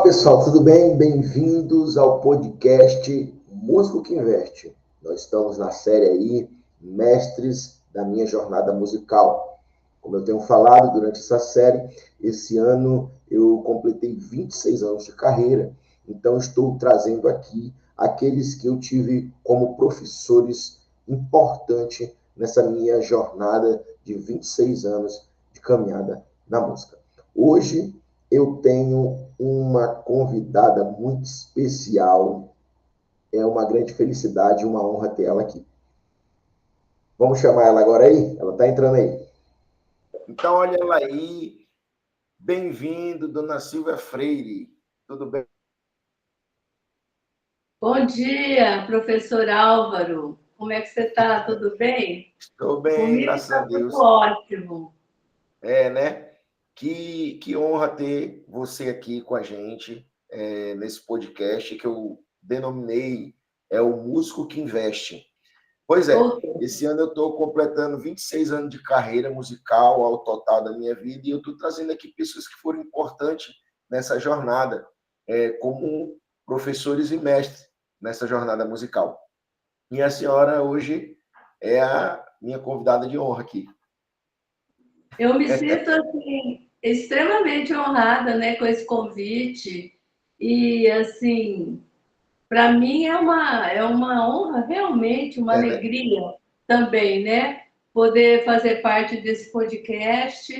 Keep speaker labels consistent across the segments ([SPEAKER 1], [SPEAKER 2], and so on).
[SPEAKER 1] Pessoal, tudo bem? Bem-vindos ao podcast Músico que Investe. Nós estamos na série aí, Mestres da Minha Jornada Musical. Como eu tenho falado durante essa série, esse ano eu completei 26 anos de carreira, então estou trazendo aqui aqueles que eu tive como professores importantes nessa minha jornada de 26 anos de caminhada na música. Hoje eu tenho uma convidada muito especial. É uma grande felicidade e uma honra ter ela aqui. Vamos chamar ela agora aí? Ela está entrando aí.
[SPEAKER 2] Então, olha ela aí. Bem-vindo, dona Silvia Freire. Tudo bem?
[SPEAKER 3] Bom dia, professor Álvaro. Como é que você está? Tudo bem?
[SPEAKER 2] Estou bem,
[SPEAKER 3] Comigo
[SPEAKER 2] graças a
[SPEAKER 3] está tudo
[SPEAKER 2] Deus.
[SPEAKER 3] ótimo.
[SPEAKER 2] Né? Que honra ter você aqui com a gente nesse podcast que eu denominei o Músico que Investe. Pois é, esse ano eu estou completando 26 anos de carreira musical ao total da minha vida e eu estou trazendo aqui pessoas que foram importantes nessa jornada, como professores e mestres nessa jornada musical. E a senhora hoje é a minha convidada de honra aqui.
[SPEAKER 3] Eu me sinto assim, extremamente honrada, né, com esse convite. E, assim, para mim é uma honra, realmente, uma alegria também, né? Poder fazer parte desse podcast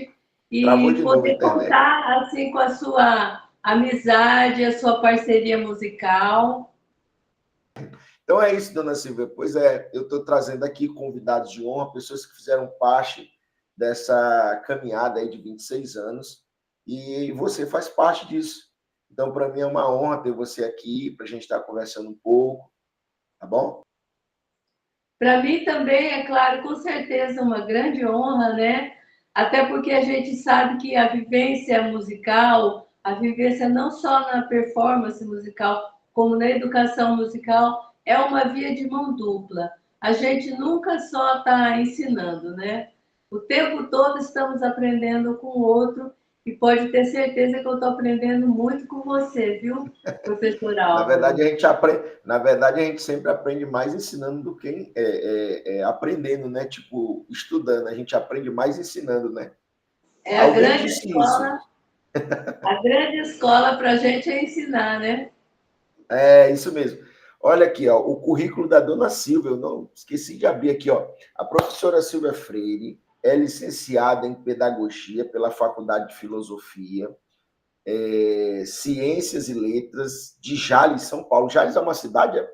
[SPEAKER 2] Travou
[SPEAKER 3] e
[SPEAKER 2] de novo a
[SPEAKER 3] poder
[SPEAKER 2] internet.
[SPEAKER 3] contar assim, com a sua amizade, a sua parceria musical.
[SPEAKER 2] Então é isso, dona Silvia. Pois é, eu estou trazendo aqui convidados de honra, pessoas que fizeram parte dessa caminhada aí de 26 anos, e você faz parte disso. Então, para mim é uma honra ter você aqui, para a gente estar conversando um pouco, tá bom?
[SPEAKER 3] Para mim também, é claro, com certeza uma grande honra, né? Até porque a gente sabe que a vivência musical, a vivência não só na performance musical, como na educação musical, é uma via de mão dupla. A gente nunca só está ensinando, né? O tempo todo estamos aprendendo com o outro e pode ter certeza que eu estou aprendendo muito com você, viu, professor Álvaro?
[SPEAKER 2] Na verdade, a gente sempre aprende mais ensinando do que aprendendo, né? Tipo, estudando. A gente aprende mais ensinando, né?
[SPEAKER 3] É a
[SPEAKER 2] Alguém
[SPEAKER 3] grande
[SPEAKER 2] disse isso.
[SPEAKER 3] escola. A grande escola para a gente é ensinar, né?
[SPEAKER 2] É isso mesmo. Olha aqui, ó, o currículo da dona Silvia, eu não esqueci de abrir aqui, ó. A professora Silvia Freire é licenciada em Pedagogia pela Faculdade de Filosofia, Ciências e Letras de Jales, São Paulo. Jales é uma cidade?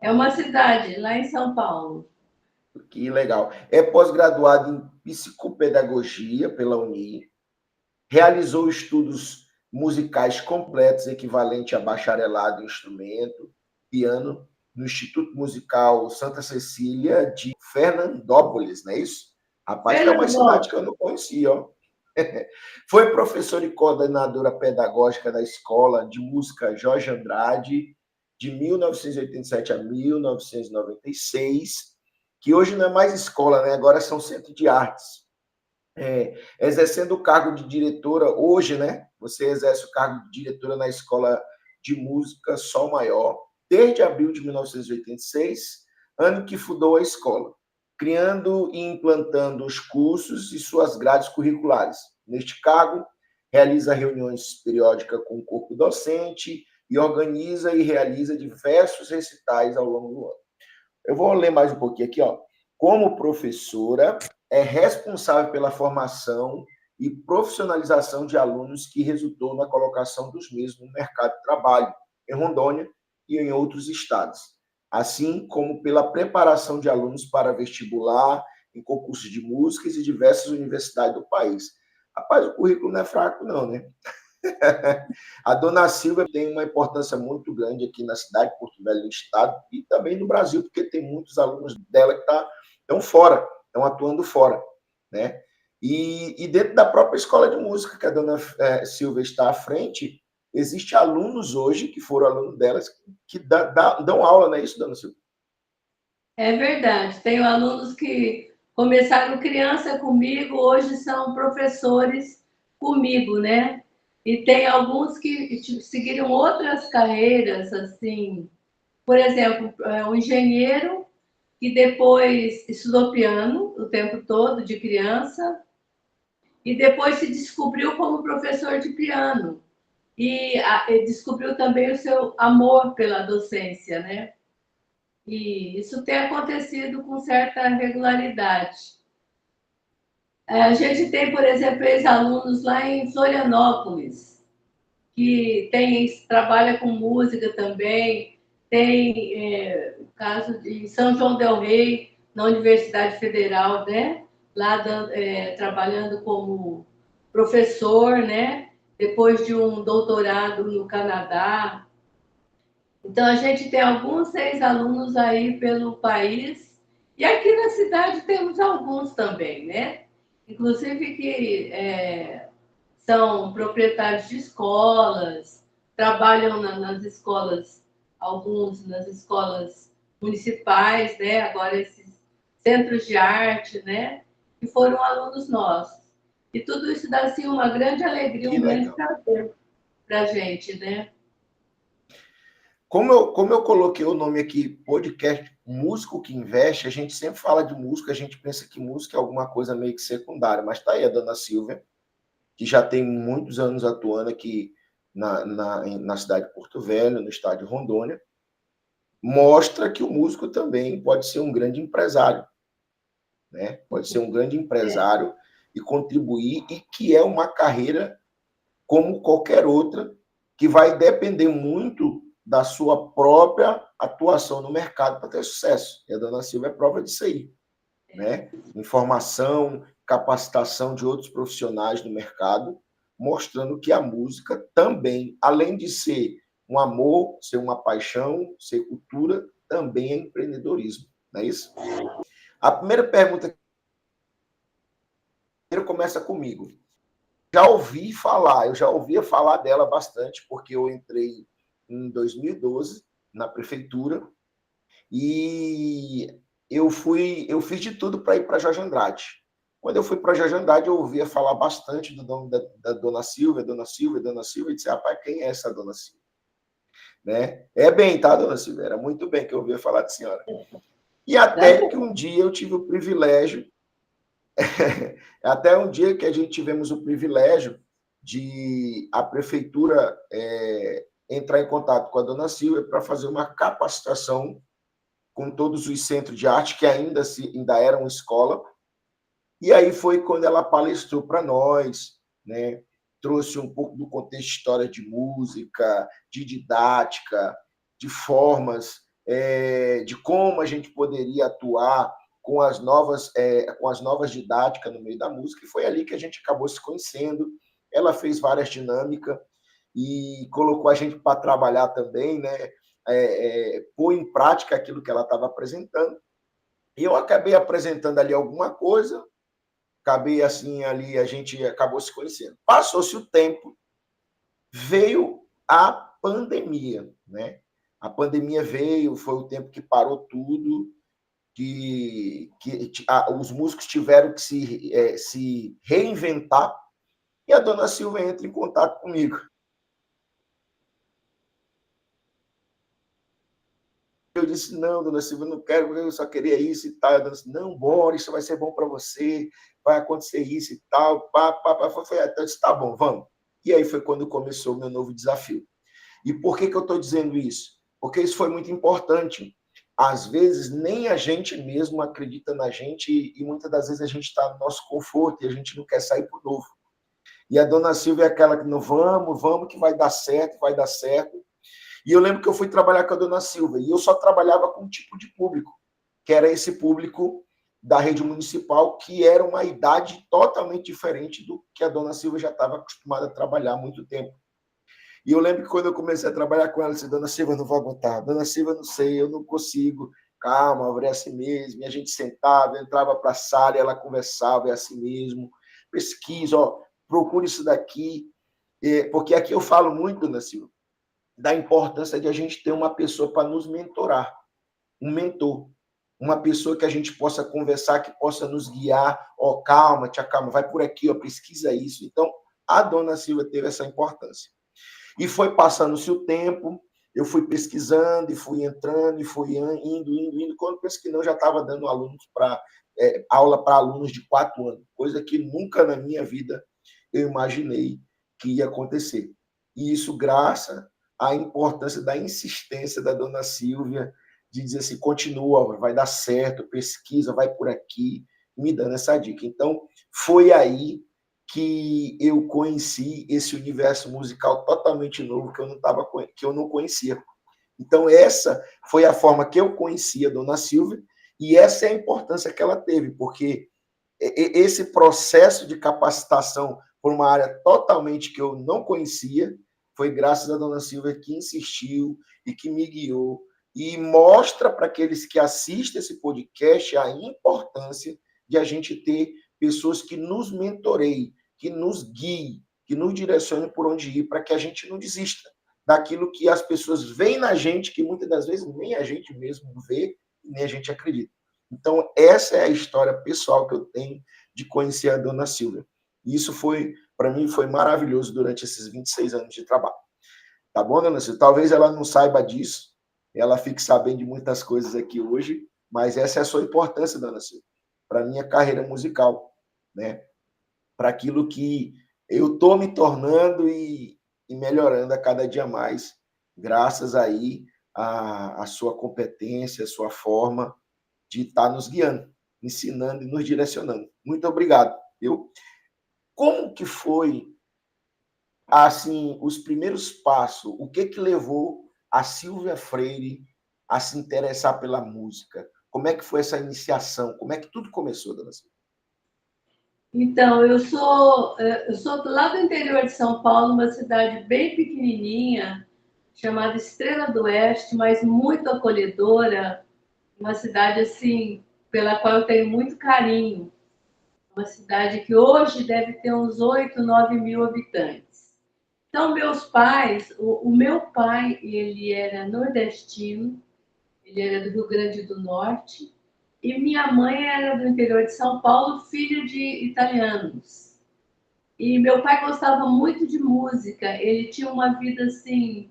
[SPEAKER 3] É uma cidade lá em São Paulo.
[SPEAKER 2] Que legal. É pós-graduada em Psicopedagogia pela Uni, realizou estudos musicais completos, equivalente a bacharelado em instrumento, piano, no Instituto Musical Santa Cecília de Fernandópolis, não é isso? Rapaz, que é uma cidade que eu não conhecia, ó. Foi professora e coordenadora pedagógica da Escola de Música Jorge Andrade, de 1987 a 1996, que hoje não é mais escola, né? Agora são centro de artes. Exercendo o cargo de diretora, hoje, né? Você exerce o cargo de diretora na Escola de Música Sol Maior, desde abril de 1986, ano que fundou a escola, criando e implantando os cursos e suas grades curriculares. Neste cargo, realiza reuniões periódicas com o corpo docente e organiza e realiza diversos recitais ao longo do ano. Eu vou ler mais um pouquinho aqui, ó. Como professora, é responsável pela formação e profissionalização de alunos que resultou na colocação dos mesmos no mercado de trabalho em Rondônia e em outros estados, assim como pela preparação de alunos para vestibular em concursos de músicas e diversas universidades do país. Rapaz, o currículo não é fraco não, né? A dona Silvia tem uma importância muito grande aqui na cidade de Porto Velho, no estado, e também no Brasil, porque tem muitos alunos dela que estão fora, estão atuando fora, né? E dentro da própria escola de música que a dona Silvia está à frente, existem alunos hoje, que foram alunos delas, que dão aula, não é isso, dona Silvia?
[SPEAKER 3] É verdade. Tenho alunos que começaram criança comigo, hoje são professores comigo, né? E tem alguns que seguiram outras carreiras, assim, por exemplo, um engenheiro que depois estudou piano o tempo todo, de criança, e depois se descobriu como professor de piano. E descobriu também o seu amor pela docência, né? E isso tem acontecido com certa regularidade. A gente tem, por exemplo, ex-alunos lá em Florianópolis, que trabalha com música também, tem caso de São João del Rei, na Universidade Federal, né? Lá trabalhando como professor, né? Depois de um doutorado no Canadá. Então, a gente tem alguns ex-alunos aí pelo país, e aqui na cidade temos alguns também, né? Inclusive que são proprietários de escolas, trabalham nas escolas, alguns nas escolas municipais, né? Agora esses centros de arte, né? Que foram alunos nossos. E tudo isso dá, assim, uma grande alegria, um grande prazer para a gente, né?
[SPEAKER 2] Como eu coloquei o nome aqui, podcast Músico que Investe, a gente sempre fala de música, a gente pensa que música é alguma coisa meio que secundária, mas está aí a dona Silvia, que já tem muitos anos atuando aqui na cidade de Porto Velho, no estado de Rondônia, mostra que o músico também pode ser um grande empresário, né? Pode ser um grande empresário e contribuir, e que é uma carreira como qualquer outra, que vai depender muito da sua própria atuação no mercado para ter sucesso. E a dona Silvia é prova disso aí, né? Informação, capacitação de outros profissionais no mercado, mostrando que a música também, além de ser um amor, ser uma paixão, ser cultura, também é empreendedorismo, não é isso? A primeira pergunta começa comigo. Eu já ouvia falar dela bastante, porque eu entrei em 2012 na prefeitura e eu fiz de tudo para ir para Jorge Andrade. Quando eu fui para Jorge Andrade, eu ouvia falar bastante do nome da dona Silvia, e disse, rapaz, quem é essa dona Silvia? Né? É bem, tá, dona Silvia? Era muito bem que eu ouvia falar de senhora. E até que um dia eu tive o privilégio, até um dia que a gente tivemos o privilégio de a prefeitura entrar em contato com a dona Silvia para fazer uma capacitação com todos os centros de arte que ainda eram escola. E aí foi quando ela palestrou para nós, né? Trouxe um pouco do contexto de história de música, de didática, de formas, de como a gente poderia atuar com as novas didáticas no meio da música, e foi ali que a gente acabou se conhecendo. Ela fez várias dinâmicas e colocou a gente para trabalhar também, né? Pôr em prática aquilo que ela estava apresentando. E eu acabei apresentando ali alguma coisa, acabei assim ali, a gente acabou se conhecendo. Passou-se o tempo, veio a pandemia, né? A pandemia veio, foi o tempo que parou tudo, que os músicos tiveram que se reinventar, e a dona Silvia entra em contato comigo. Eu disse, não, dona Silvia, não quero, eu só queria isso e tal. A dona disse, não, bora, isso vai ser bom para você, vai acontecer isso e tal. Eu disse, tá bom, vamos. E aí foi quando começou o meu novo desafio. E por que eu estou dizendo isso? Porque isso foi muito importante. Às vezes, nem a gente mesmo acredita na gente e muitas das vezes a gente está no nosso conforto e a gente não quer sair para o novo. E a dona Silvia é aquela que não, vamos, que vai dar certo, vai dar certo. E eu lembro que eu fui trabalhar com a dona Silvia e eu só trabalhava com um tipo de público, que era esse público da rede municipal, que era uma idade totalmente diferente do que a dona Silvia já estava acostumada a trabalhar há muito tempo. E eu lembro que quando eu comecei a trabalhar com ela, eu disse, dona Silvia, eu não vou aguentar. Dona Silvia, não sei, eu não consigo. Calma, é assim mesmo. E a gente sentava, entrava para a sala, e ela conversava, é assim mesmo. Pesquisa, procure isso daqui. Porque aqui eu falo muito, dona Silvia, da importância de a gente ter uma pessoa para nos mentorar, um mentor, uma pessoa que a gente possa conversar, que possa nos guiar, calma, tia, calma, vai por aqui, pesquisa isso. Então, a dona Silvia teve essa importância. E foi passando-se o tempo, eu fui pesquisando e fui entrando e fui indo. Quando penso que não, já estava dando aula para alunos de 4 anos, coisa que nunca na minha vida eu imaginei que ia acontecer. E isso graças à importância da insistência da dona Silvia de dizer assim, continua, vai dar certo, pesquisa, vai por aqui, me dando essa dica. Então, foi aí que eu conheci esse universo musical totalmente novo que eu não conhecia. Então, essa foi a forma que eu conheci a dona Silvia, e essa é a importância que ela teve, porque esse processo de capacitação por uma área totalmente que eu não conhecia, foi graças à dona Silvia que insistiu e que me guiou, e mostra para aqueles que assistem esse podcast a importância de a gente ter pessoas que nos mentoreiem, que nos guiem, que nos direcionem por onde ir, para que a gente não desista daquilo que as pessoas veem na gente, que muitas das vezes nem a gente mesmo vê, nem a gente acredita. Então, essa é a história pessoal que eu tenho de conhecer a dona Silvia. E isso para mim, foi maravilhoso durante esses 26 anos de trabalho. Tá bom, dona Silvia? Talvez ela não saiba disso, ela fique sabendo de muitas coisas aqui hoje, mas essa é a sua importância, dona Silvia, para a minha carreira musical, né? Para aquilo que eu estou me tornando e melhorando a cada dia mais, graças aí à sua competência, à sua forma de estar nos guiando, ensinando e nos direcionando. Muito obrigado. Como que foi assim os primeiros passos? O que levou a Silvia Freire a se interessar pela música? Como é que foi essa iniciação? Como é que tudo começou, dona Silvia?
[SPEAKER 3] Então, eu sou lá do interior de São Paulo, uma cidade bem pequenininha, chamada Estrela do Oeste, mas muito acolhedora, uma cidade assim pela qual eu tenho muito carinho, uma cidade que hoje deve ter uns 8, 9 mil habitantes. Então, meus pais, o meu pai, ele era nordestino, ele era do Rio Grande do Norte, e minha mãe era do interior de São Paulo, filha de italianos. E meu pai gostava muito de música, ele tinha uma vida assim,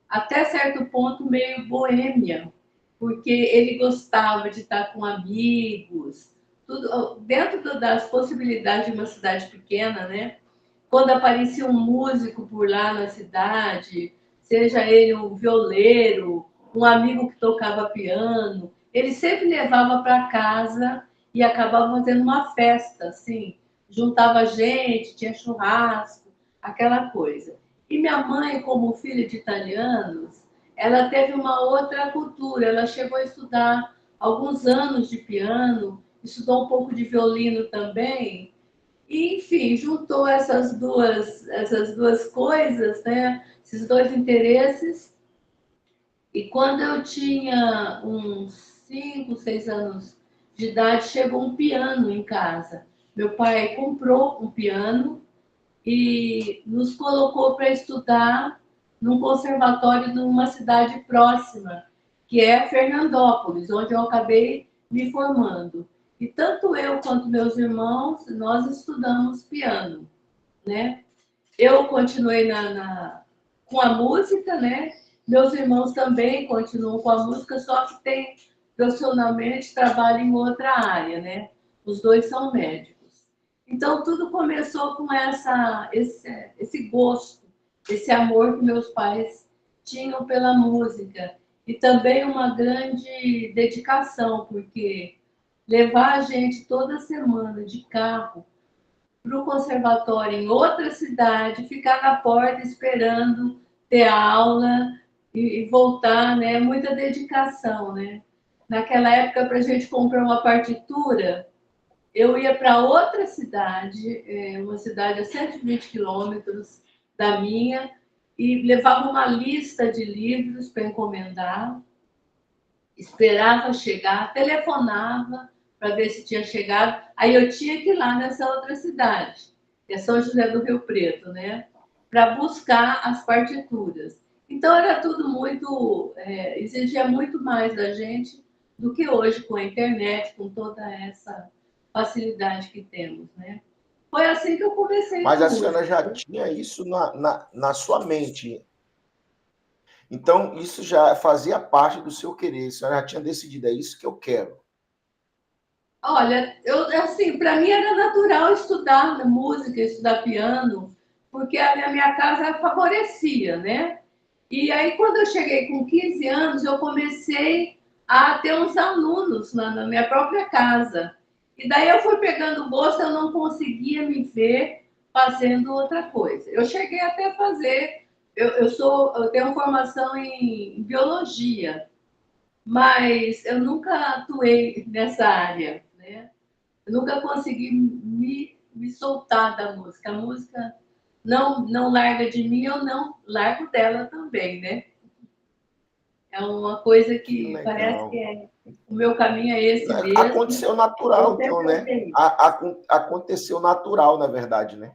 [SPEAKER 3] até certo ponto, meio boêmia, porque ele gostava de estar com amigos, tudo dentro das possibilidades de uma cidade pequena, né? Quando aparecia um músico por lá na cidade, seja ele um violeiro, um amigo que tocava piano, ele sempre levava para casa e acabava fazendo uma festa, assim, juntava gente, tinha churrasco, aquela coisa. E minha mãe, como filha de italianos, ela teve uma outra cultura, ela chegou a estudar alguns anos de piano, estudou um pouco de violino também, e, enfim, juntou essas duas coisas, né? Esses dois interesses. E quando eu tinha uns 5, 6 anos de idade, chegou um piano em casa. Meu pai comprou um piano e nos colocou para estudar num conservatório de uma cidade próxima, que é Fernandópolis, onde eu acabei me formando. E tanto eu quanto meus irmãos, nós estudamos piano, né? Eu continuei com a música, né? Meus irmãos também continuam com a música, só que tem profissionalmente trabalho em outra área, né? Os dois são médicos. Então, tudo começou com esse gosto, esse amor que meus pais tinham pela música. E também uma grande dedicação, porque levar a gente toda semana de carro para o conservatório em outra cidade, ficar na porta esperando ter aula e voltar, né? Muita dedicação, né? Naquela época, para a gente comprar uma partitura, eu ia para outra cidade, uma cidade a 120 quilômetros da minha, e levava uma lista de livros para encomendar, esperava chegar, telefonava para ver se tinha chegado, aí eu tinha que ir lá nessa outra cidade, que é São José do Rio Preto, né? Para buscar as partituras. Então era tudo muito, exigia muito mais da gente do que hoje com a internet, com toda essa facilidade que temos, né? Foi assim que eu comecei
[SPEAKER 2] Mas
[SPEAKER 3] na
[SPEAKER 2] a senhora
[SPEAKER 3] música.
[SPEAKER 2] já tinha isso na sua mente. Então, isso já fazia parte do seu querer. A senhora já tinha decidido, é isso que eu quero.
[SPEAKER 3] Olha, eu assim, para mim era natural estudar música, estudar piano, porque a minha casa favorecia, né? E aí, quando eu cheguei com 15 anos, eu comecei a ter uns alunos na minha própria casa. E daí eu fui pegando gosto, eu não conseguia me ver fazendo outra coisa. Eu cheguei até a fazer, eu tenho formação em biologia, mas eu nunca atuei nessa área, né? Eu nunca consegui me soltar da música. A música não larga de mim, eu não largo dela também, né? É uma coisa
[SPEAKER 2] Que
[SPEAKER 3] que parece que
[SPEAKER 2] legal.
[SPEAKER 3] o meu caminho é esse mesmo.
[SPEAKER 2] Aconteceu
[SPEAKER 3] Eu
[SPEAKER 2] natural, então,
[SPEAKER 3] sempre
[SPEAKER 2] né?
[SPEAKER 3] achei.
[SPEAKER 2] Aconteceu natural, na verdade, né?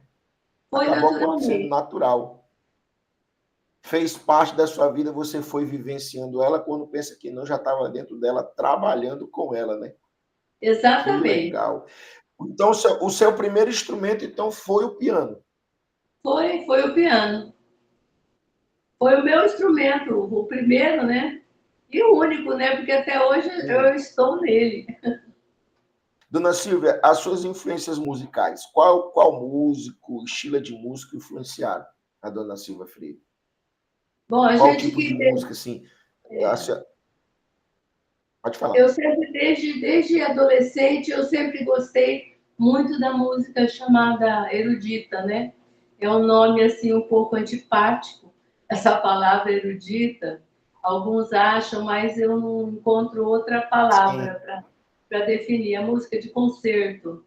[SPEAKER 3] Foi
[SPEAKER 2] Acabou acontecendo
[SPEAKER 3] naturalmente.
[SPEAKER 2] natural. Fez parte da sua vida, você foi vivenciando ela, quando pensa que não, já estava dentro dela, trabalhando com ela, né? Que
[SPEAKER 3] Exatamente.
[SPEAKER 2] legal. Então, o seu primeiro instrumento, então, foi o piano.
[SPEAKER 3] Foi o piano. Foi o meu instrumento, o primeiro, né? E o único, né? Porque até hoje eu
[SPEAKER 2] Sim.
[SPEAKER 3] estou nele.
[SPEAKER 2] Dona Silvia, as suas influências musicais, qual músico, estilo de música influenciaram a Dona Silvia Freire?
[SPEAKER 3] Bom, a
[SPEAKER 2] Qual
[SPEAKER 3] gente
[SPEAKER 2] tipo de
[SPEAKER 3] que
[SPEAKER 2] música, assim? Pode falar.
[SPEAKER 3] eu sempre, desde adolescente, eu sempre gostei muito da música chamada erudita, né? É um nome, assim, um pouco antipático, essa palavra erudita. Alguns acham, mas eu não encontro outra
[SPEAKER 2] Sim.
[SPEAKER 3] palavra para definir. A música de concerto.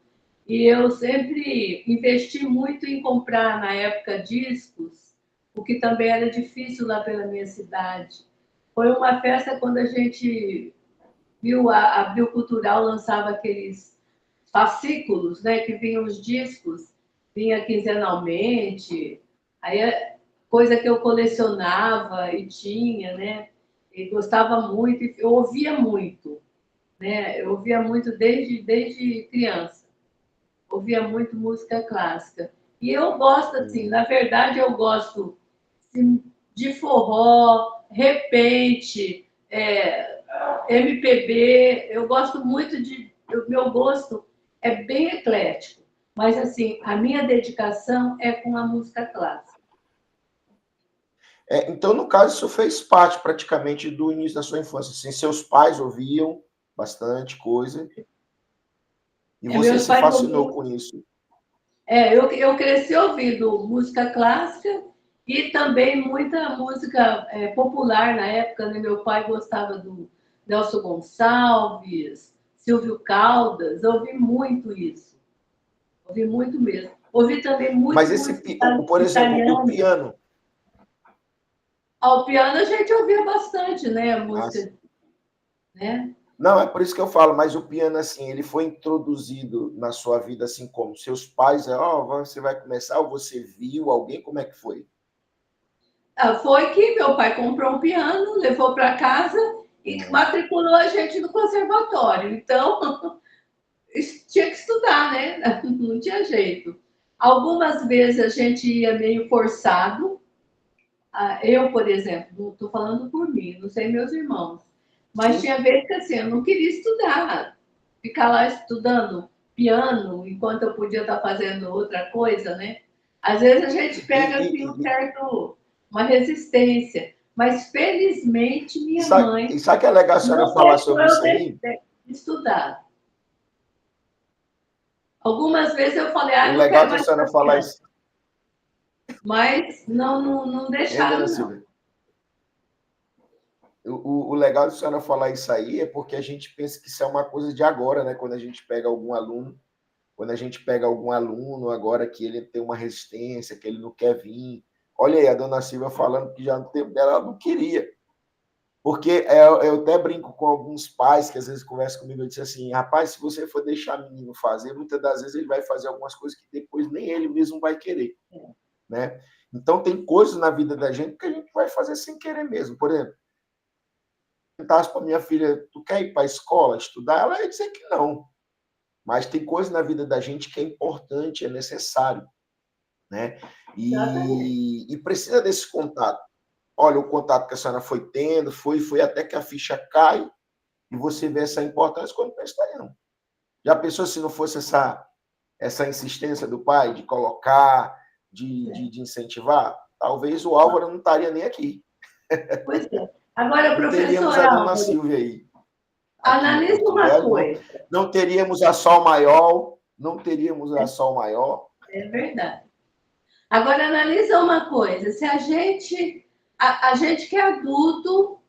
[SPEAKER 3] E eu sempre investi muito em comprar, na época, discos, o que também era difícil lá pela minha cidade. Foi uma festa quando a gente viu a Biocultural lançava aqueles fascículos, né, que vinham os discos, vinha quinzenalmente, aí coisa que eu colecionava e tinha, né, e gostava muito, eu ouvia muito, né, eu ouvia muito desde criança, ouvia muito música clássica. E eu gosto, assim, na verdade, eu gosto assim, de forró, repente, MPB, eu gosto muito de. O meu gosto é bem eclético, mas assim, a minha dedicação é com a música clássica.
[SPEAKER 2] Então, no caso, isso fez parte praticamente do início da sua infância. Assim, seus pais ouviam bastante coisa e você
[SPEAKER 3] Meus
[SPEAKER 2] se
[SPEAKER 3] pais
[SPEAKER 2] fascinou
[SPEAKER 3] ouviam.
[SPEAKER 2] com isso.
[SPEAKER 3] Eu cresci ouvindo música clássica e também muita música popular na época, né? Meu pai gostava do Nelson Gonçalves, Silvio Caldas, eu ouvi muito isso. Ouvi muito mesmo. Ouvi também
[SPEAKER 2] Mas
[SPEAKER 3] muito
[SPEAKER 2] esse,
[SPEAKER 3] música
[SPEAKER 2] por exemplo, o
[SPEAKER 3] italiana.
[SPEAKER 2] piano.
[SPEAKER 3] Ao piano a gente ouvia bastante, né? A
[SPEAKER 2] Nossa.
[SPEAKER 3] música, né?
[SPEAKER 2] Não, é por isso que eu falo, mas o piano, assim, ele foi introduzido na sua vida, assim, como seus pais, você vai começar, ou você viu alguém, como é que foi?
[SPEAKER 3] Foi que meu pai comprou um piano, levou para casa e
[SPEAKER 2] Hum.
[SPEAKER 3] matriculou a gente no conservatório. Então, tinha que estudar, né? Não tinha jeito. Algumas vezes a gente ia meio forçado. Eu, por exemplo, não estou falando por mim, não sei meus irmãos, mas
[SPEAKER 2] Sim.
[SPEAKER 3] tinha vezes que assim, eu não queria estudar, ficar lá estudando piano enquanto eu podia estar fazendo outra coisa, né? Às vezes a gente
[SPEAKER 2] E,
[SPEAKER 3] pega assim
[SPEAKER 2] e,
[SPEAKER 3] uma resistência, mas felizmente
[SPEAKER 2] e,
[SPEAKER 3] minha
[SPEAKER 2] sabe,
[SPEAKER 3] mãe
[SPEAKER 2] e sabe que é legal a senhora
[SPEAKER 3] não
[SPEAKER 2] falar
[SPEAKER 3] deixou
[SPEAKER 2] sobre
[SPEAKER 3] eu
[SPEAKER 2] isso aí?
[SPEAKER 3] estudar. Algumas vezes eu falei,
[SPEAKER 2] O
[SPEAKER 3] não
[SPEAKER 2] legal
[SPEAKER 3] quero
[SPEAKER 2] da
[SPEAKER 3] mais
[SPEAKER 2] senhora
[SPEAKER 3] ficar
[SPEAKER 2] falar
[SPEAKER 3] piano,
[SPEAKER 2] isso.
[SPEAKER 3] mas não
[SPEAKER 2] Hein, dona
[SPEAKER 3] deixaram, não.
[SPEAKER 2] Silvia? O legal de a senhora falar isso aí é porque a gente pensa que isso é uma coisa de agora, né? Quando a gente pega algum aluno agora que ele tem uma resistência, que ele não quer vir. Olha aí, a dona Silvia falando que já no tempo dela ela não queria. Porque eu até brinco com alguns pais que às vezes conversam comigo e dizem assim, rapaz, se você for deixar o menino fazer, muitas das vezes ele vai fazer algumas coisas que depois nem ele mesmo vai querer, né? Então tem coisas na vida da gente que a gente vai fazer sem querer mesmo. Por exemplo, perguntasse para minha filha, tu quer ir para a escola estudar? Ela ia dizer que não. mas tem coisa na vida da gente que é importante, é necessário, né? E precisa desse contato. Olha, o contato que a senhora foi tendo, foi até que a ficha cai e você vê essa importância quando pensa, não. Já pensou se não fosse essa insistência do pai de colocar, de incentivar? Talvez o Álvaro não estaria nem aqui.
[SPEAKER 3] Pois é. Agora,
[SPEAKER 2] não teríamos a dona Silvia aí.
[SPEAKER 3] Analisa uma coisa.
[SPEAKER 2] Não teríamos a Sol Maior, não teríamos a Sol Maior.
[SPEAKER 3] É verdade. Agora, analisa uma coisa. Se a gente que é adulto,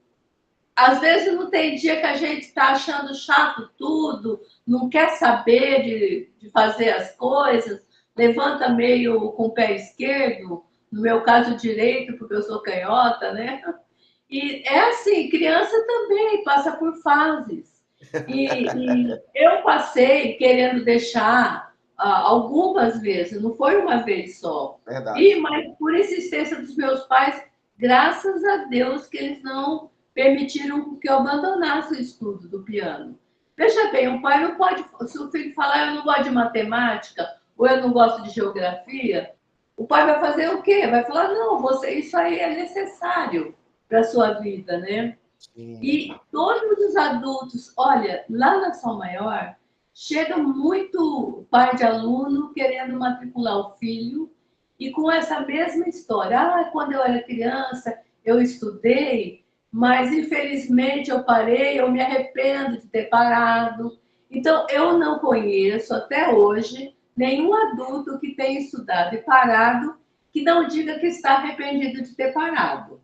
[SPEAKER 3] às vezes não tem dia que a gente está achando chato tudo, não quer saber de fazer as coisas, levanta meio com o pé esquerdo, no meu caso direito, porque eu sou canhota, né? E é assim, criança também passa por fases. E eu passei querendo deixar algumas vezes, não foi uma vez só.
[SPEAKER 2] Verdade.
[SPEAKER 3] Mas por insistência dos meus pais, graças a Deus que eles não permitiram que eu abandonasse o estudo do piano. Veja bem, um pai não pode, se o filho falar eu não gosto de matemática ou eu não gosto de geografia, o pai vai fazer o quê? Vai falar, não, isso aí é necessário para a sua vida, né? Sim. E todos os adultos, olha, lá na Sol Maior, chega muito pai de aluno querendo matricular o filho e com essa mesma história. Quando eu era criança, eu estudei, mas infelizmente eu parei, eu me arrependo de ter parado. Então, eu não conheço até hoje nenhum adulto que tenha estudado e parado que não diga que está arrependido de ter parado,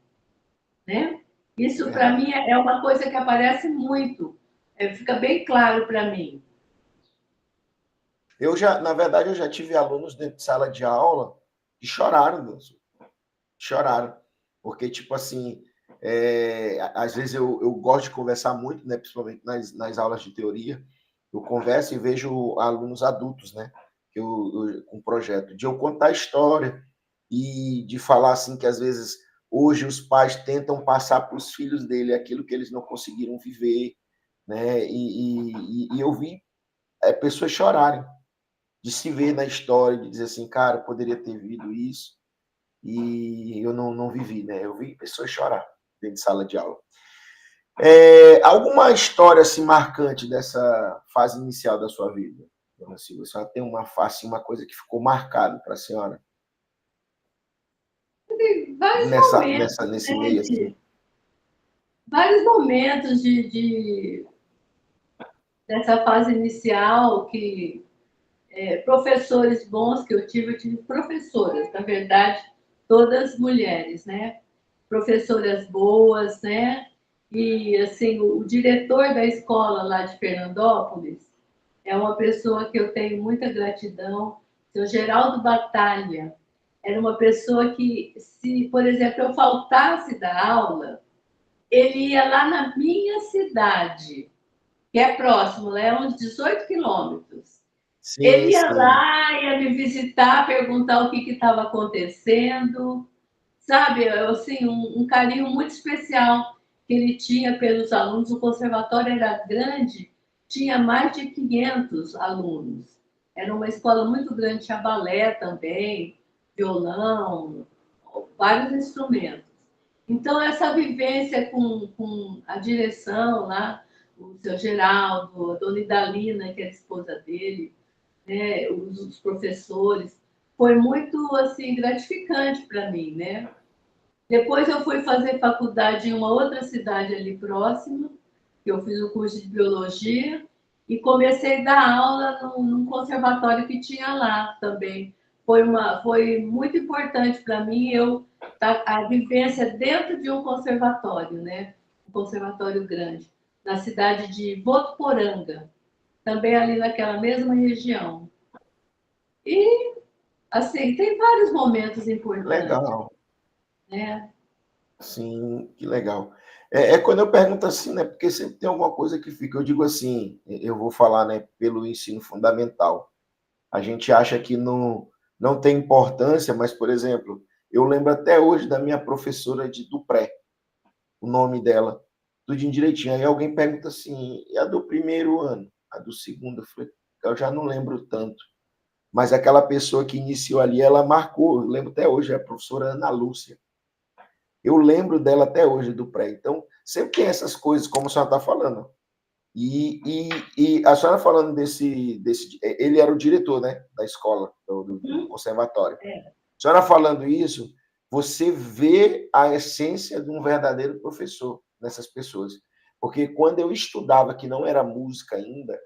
[SPEAKER 3] né? Isso, para mim, é uma coisa que aparece muito, fica bem claro para mim.
[SPEAKER 2] Na verdade, eu já tive alunos dentro de sala de aula que choraram, porque, tipo assim, às vezes eu gosto de conversar muito, né, principalmente nas aulas de teoria, eu converso e vejo alunos adultos, né, com projeto, de eu contar a história e de falar, assim, que às vezes hoje os pais tentam passar para os filhos dele aquilo que eles não conseguiram viver, né, e eu vi pessoas chorarem, de se ver na história, de dizer assim, cara, eu poderia ter vivido isso, e eu não vivi, né? Eu vi pessoas chorar dentro de sala de aula. Alguma história assim, marcante dessa fase inicial da sua vida, dona Silvia? A senhora tem uma coisa que ficou marcada para a senhora?
[SPEAKER 3] Tem vários momentos,
[SPEAKER 2] nesse meio assim.
[SPEAKER 3] Vários momentos dessa fase inicial que professores bons que eu tive professoras, na verdade, todas mulheres, né? Professoras boas, né? E, assim, o diretor da escola lá de Fernandópolis é uma pessoa que eu tenho muita gratidão, seu Geraldo Batalha. Era uma pessoa que, se, por exemplo, eu faltasse da aula, ele ia lá na minha cidade, que é próximo, né? Uns 18 quilômetros. Sim, ele ia lá, ia me visitar, perguntar o que estava acontecendo, sabe? Assim, um carinho muito especial que ele tinha pelos alunos. O conservatório era grande, tinha mais de 500 alunos. Era uma escola muito grande, tinha balé também, violão, vários instrumentos. Então, essa vivência com a direção lá, o seu Geraldo, a dona Idalina, que é a esposa dele, né, os professores, foi muito assim gratificante para mim, né? Depois eu fui fazer faculdade em uma outra cidade ali próxima, que eu fiz o curso de biologia e comecei a dar aula num conservatório que tinha lá também. Foi muito importante para mim a vivência dentro de um conservatório, né? Um conservatório grande, na cidade de Votuporanga, também ali naquela mesma região. E, assim, tem vários momentos importantes.
[SPEAKER 2] Legal.
[SPEAKER 3] Né?
[SPEAKER 2] Sim, que legal. Quando eu pergunto assim, né? Porque sempre tem alguma coisa que fica. Eu digo assim, eu vou falar, né? Pelo ensino fundamental. A gente acha que não tem importância, mas, por exemplo, eu lembro até hoje da minha professora do pré, o nome dela, tudo direitinho. Aí alguém pergunta assim, e a do primeiro ano? A do segundo? Eu falei, eu já não lembro tanto, mas aquela pessoa que iniciou ali, ela marcou, eu lembro até hoje, a professora Ana Lúcia. Eu lembro dela até hoje, do pré. Então, sempre tem essas coisas, como a senhora está falando. E a senhora falando desse. Ele era o diretor, né, da escola, do conservatório. A senhora falando isso, você vê a essência de um verdadeiro professor nessas pessoas. Porque quando eu estudava, que não era música ainda,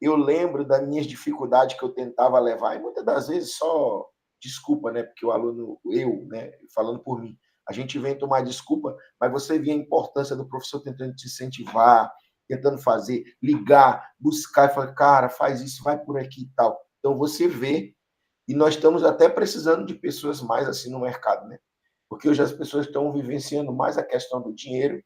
[SPEAKER 2] eu lembro das minhas dificuldades que eu tentava levar, e muitas das vezes só desculpa, né? Porque o aluno, eu, né, falando por mim, a gente vem tomar desculpa, mas você vê a importância do professor tentando te incentivar, tentando fazer, ligar, buscar e falar, cara, faz isso, vai por aqui e tal. Então você vê, e nós estamos até precisando de pessoas mais assim no mercado, né? Porque hoje as pessoas estão vivenciando mais a questão do dinheiro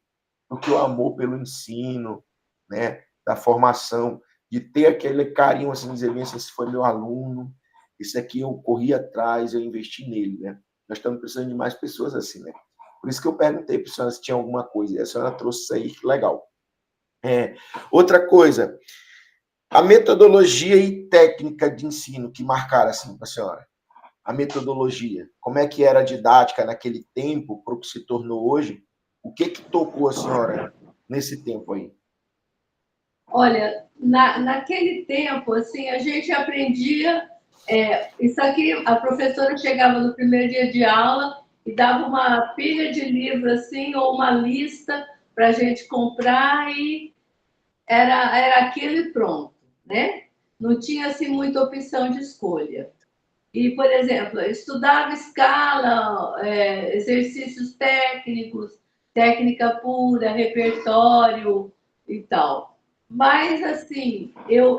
[SPEAKER 2] do que o amor pelo ensino, né? Da formação, de ter aquele carinho, assim, dizer, esse foi meu aluno, esse aqui eu corri atrás, eu investi nele, né? Nós estamos precisando de mais pessoas assim, né? Por isso que eu perguntei para a senhora se tinha alguma coisa, e a senhora trouxe isso aí, legal. Outra coisa, a metodologia e técnica de ensino que marcaram, assim, para a senhora. A metodologia, como é que era a didática naquele tempo, para o que se tornou hoje? O que tocou a senhora nesse tempo aí?
[SPEAKER 3] Olha, naquele tempo, assim, a gente aprendia. Isso aqui, a professora chegava no primeiro dia de aula e dava uma pilha de livros, assim, ou uma lista para a gente comprar e era aquilo e pronto, né? Não tinha, assim, muita opção de escolha. E, por exemplo, eu estudava escala, exercícios técnicos, técnica pura, repertório e tal. Mas, assim, eu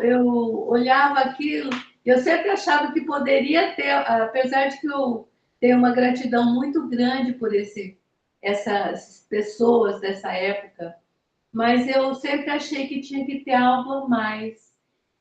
[SPEAKER 3] olhava aquilo, eu sempre achava que poderia ter, apesar de que eu tenho uma gratidão muito grande por essas pessoas dessa época, mas eu sempre achei que tinha que ter algo a mais,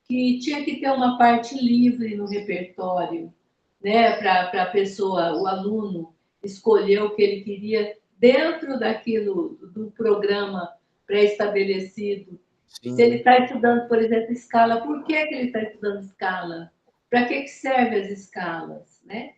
[SPEAKER 3] que tinha que ter uma parte livre no repertório, né, para a pessoa, o aluno, escolher o que ele queria dentro daquilo, do programa pré-estabelecido. Se ele
[SPEAKER 2] Sim,
[SPEAKER 3] está estudando, por exemplo, escala, por que ele está estudando escala? Para que servem as escalas, né?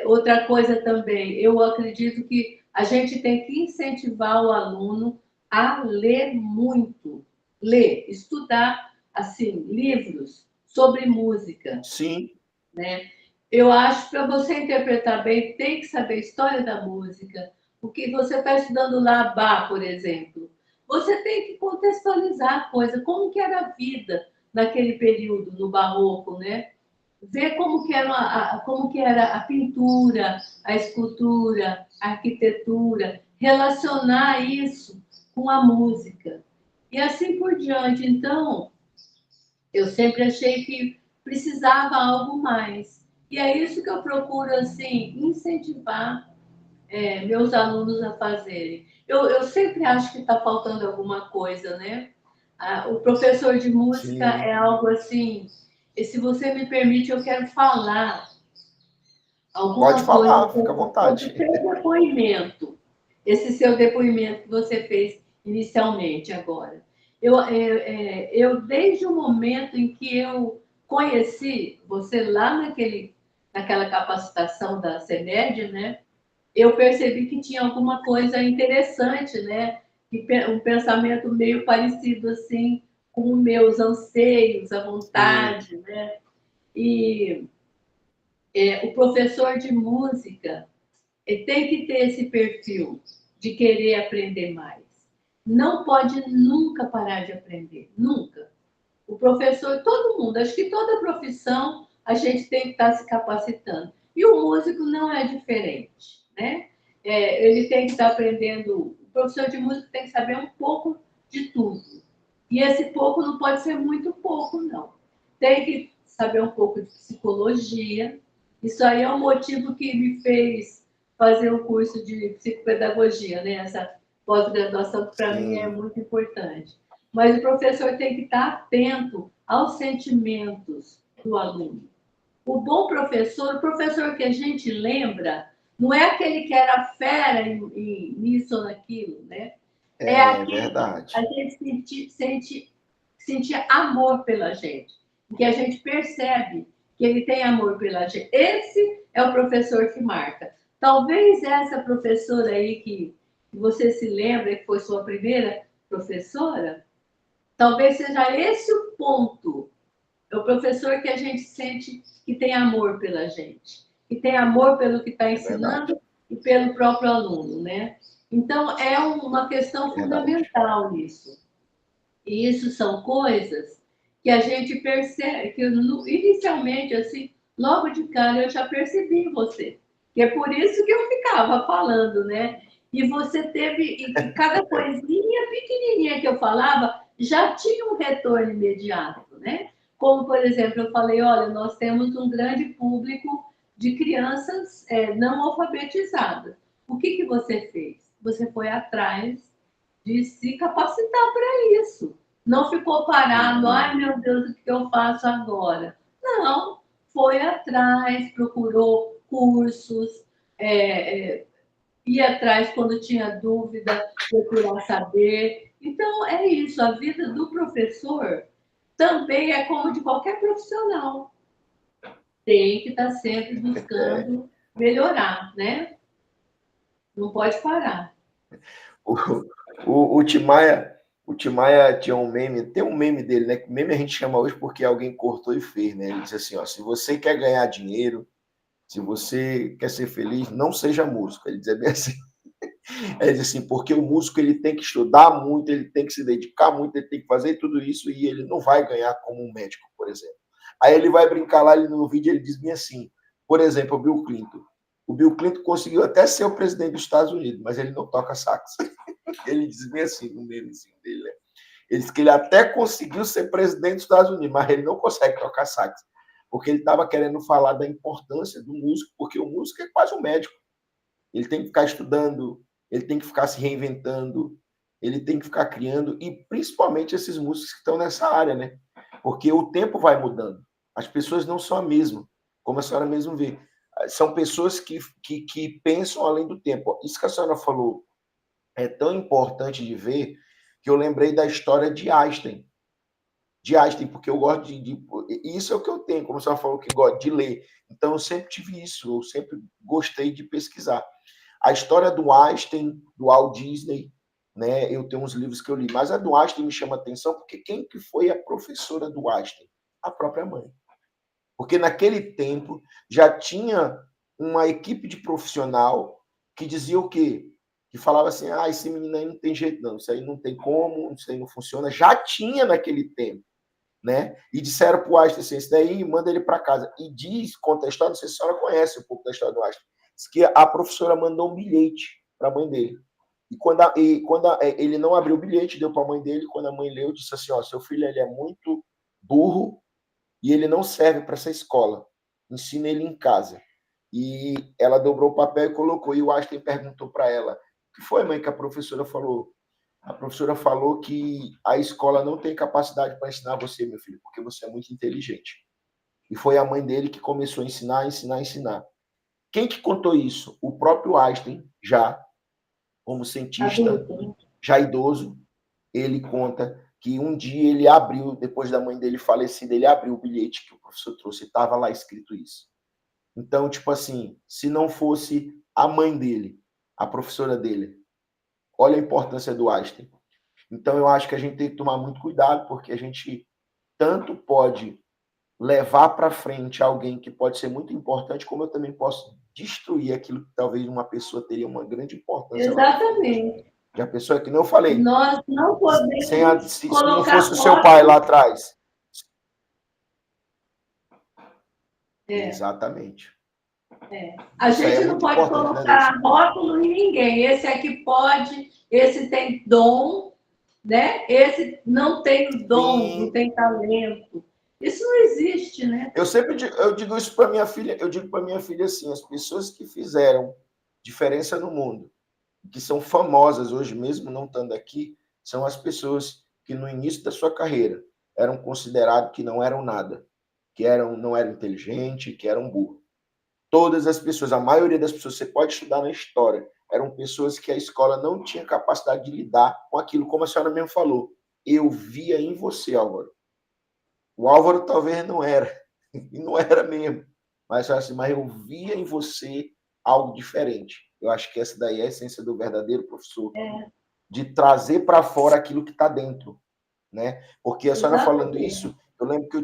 [SPEAKER 3] Outra coisa também, eu acredito que a gente tem que incentivar o aluno a ler muito, ler, estudar, assim, livros sobre música,
[SPEAKER 2] sim,
[SPEAKER 3] né? Eu acho que para você interpretar bem, tem que saber a história da música. O que você está estudando lá, Bach, por exemplo. Você tem que contextualizar a coisa, como que era a vida naquele período, no barroco, né? Ver como que era a pintura, a escultura, a arquitetura, relacionar isso com a música. E assim por diante. Então, eu sempre achei que precisava algo mais. E é isso que eu procuro, assim, incentivar meus alunos a fazerem. Eu sempre acho que está faltando alguma coisa, né? O professor de música
[SPEAKER 2] sim.
[SPEAKER 3] é algo assim, e se você me permite, eu quero falar
[SPEAKER 2] Pode
[SPEAKER 3] alguma coisa
[SPEAKER 2] falar, fica à
[SPEAKER 3] sobre
[SPEAKER 2] vontade.
[SPEAKER 3] o seu depoimento, esse seu depoimento que você fez inicialmente agora. Desde o momento em que eu conheci você lá naquela capacitação da CEMED, né? Eu percebi que tinha alguma coisa interessante, né? Um pensamento meio parecido assim com os meus anseios, a
[SPEAKER 2] Sim,
[SPEAKER 3] vontade, né? E o professor de música tem que ter esse perfil de querer aprender mais. Não pode nunca parar de aprender, nunca. O professor, todo mundo, acho que toda profissão a gente tem que estar se capacitando. E o músico não é diferente, né? Ele tem que estar aprendendo, o professor de música tem que saber um pouco de tudo. E esse pouco não pode ser muito pouco, não. Tem que saber um pouco de psicologia. Isso aí é um motivo que me fez fazer o curso de psicopedagogia, né? Essa pós-graduação, que para mim é
[SPEAKER 2] sim.
[SPEAKER 3] muito importante. Mas o professor tem que estar atento aos sentimentos do aluno. O bom professor, o professor que a gente lembra, não é aquele que era fera nisso ou naquilo, né? É
[SPEAKER 2] É
[SPEAKER 3] aquele que a
[SPEAKER 2] verdade.
[SPEAKER 3] gente sentia amor pela gente. que a gente percebe que ele tem amor pela gente. Esse é o professor que marca. Talvez essa professora aí que você se lembra, que foi sua primeira professora, talvez seja esse o ponto. É o professor que a gente sente que tem amor pela gente, que tem amor pelo que está ensinando e pelo próprio aluno, né? Então, é uma questão fundamental nisso. E isso são coisas que a gente percebe, que inicialmente, assim, logo de cara, eu já percebi em você. Que é por isso que eu ficava falando, né? E você teve, e cada coisinha pequenininha que eu falava, já tinha um retorno imediato, né? Como, por exemplo, eu falei, olha, nós temos um grande público de crianças não alfabetizadas. O que você fez? Você foi atrás de se capacitar para isso. Não ficou parado, ai meu Deus, o que eu faço agora? Não, foi atrás, procurou cursos, ia atrás quando tinha dúvida, procurar saber. Então, é isso, a vida do professor também é como de qualquer profissional. Tem que estar sempre buscando melhorar, né? Não pode parar.
[SPEAKER 2] O Timaya tinha um meme, tem um meme dele, né? Meme a gente chama hoje porque alguém cortou e fez, né? Ele diz assim, ó, se você quer ganhar dinheiro, se você quer ser feliz, não seja músico. Ele diz bem assim. Ele diz assim, porque o músico ele tem que estudar muito, ele tem que se dedicar muito, ele tem que fazer tudo isso e ele não vai ganhar como um médico, por exemplo. Aí ele vai brincar lá no vídeo, ele diz bem assim, por exemplo, o Bill Clinton. O Bill Clinton conseguiu até ser o presidente dos Estados Unidos, mas ele não toca sax. Ele diz bem assim, no memezinho dele, né? Ele diz que ele até conseguiu ser presidente dos Estados Unidos, mas ele não consegue tocar sax, porque ele estava querendo falar da importância do músico, porque o músico é quase um médico. Ele tem que ficar estudando, ele tem que ficar se reinventando, ele tem que ficar criando, e principalmente esses músicos que estão nessa área, né? Porque o tempo vai mudando. As pessoas não são a mesma, como a senhora mesmo vê. São pessoas que pensam além do tempo. Isso que a senhora falou é tão importante de ver que eu lembrei da história de Einstein. De Einstein, porque eu gosto isso é o que eu tenho, como a senhora falou, que gosto de ler. Então, eu sempre tive isso, eu sempre gostei de pesquisar. A história do Einstein, do Walt Disney, né? Eu tenho uns livros que eu li, mas a do Einstein me chama a atenção porque quem que foi a professora do Einstein? A própria mãe. Porque naquele tempo já tinha uma equipe de profissional que dizia o quê? Que falava assim, esse menino aí não tem jeito não, isso aí não tem como, isso aí não funciona. Já tinha naquele tempo, né? E disseram para o Einstein assim, esse daí manda ele para casa. E conta a história, não sei se a senhora conhece um pouco da história do Einstein, diz que a professora mandou um bilhete para a mãe dele. E quando ele não abriu o bilhete, deu para a mãe dele, quando a mãe leu, disse assim, seu filho ele é muito burro e ele não serve para essa escola. Ensina ele em casa. E ela dobrou o papel e colocou. E o Einstein perguntou para ela, o que foi, mãe, que a professora falou? A professora falou que a escola não tem capacidade para ensinar você, meu filho, porque você é muito inteligente. E foi a mãe dele que começou a ensinar. Quem que contou isso? O próprio Einstein, já como cientista, já idoso, ele conta que um dia ele abriu, depois da mãe dele falecida, ele abriu o bilhete que o professor trouxe e estava lá escrito isso. Então, tipo assim, se não fosse a mãe dele, a professora dele, olha a importância do Einstein. Então, eu acho que a gente tem que tomar muito cuidado, porque a gente tanto pode levar para frente alguém que pode ser muito importante, como eu também posso destruir aquilo que talvez uma pessoa teria uma grande importância.
[SPEAKER 3] Exatamente.
[SPEAKER 2] E a pessoa que não falei.
[SPEAKER 3] Nós não podemos
[SPEAKER 2] se não
[SPEAKER 3] colocar
[SPEAKER 2] fosse o seu pai lá atrás. Exatamente.
[SPEAKER 3] A gente não pode colocar rótulo em ninguém. Esse aqui pode, esse tem dom, né? Esse não tem dom, não tem talento. Isso não existe, né?
[SPEAKER 2] Eu digo isso para minha filha, eu digo para minha filha assim, as pessoas que fizeram diferença no mundo, que são famosas hoje mesmo não estando aqui, são as pessoas que no início da sua carreira eram consideradas que não eram nada, que não eram inteligentes, que eram burros. Todas as pessoas, a maioria das pessoas, você pode estudar na história, eram pessoas que a escola não tinha capacidade de lidar com aquilo, como a senhora mesmo falou. Eu via em você, Álvaro. O Álvaro talvez não era, e não era mesmo. Mas, assim, mas eu via em você algo diferente. Eu acho que essa daí é a essência do verdadeiro professor, de trazer para fora aquilo que está dentro, né? Porque a senhora falando isso, eu lembro que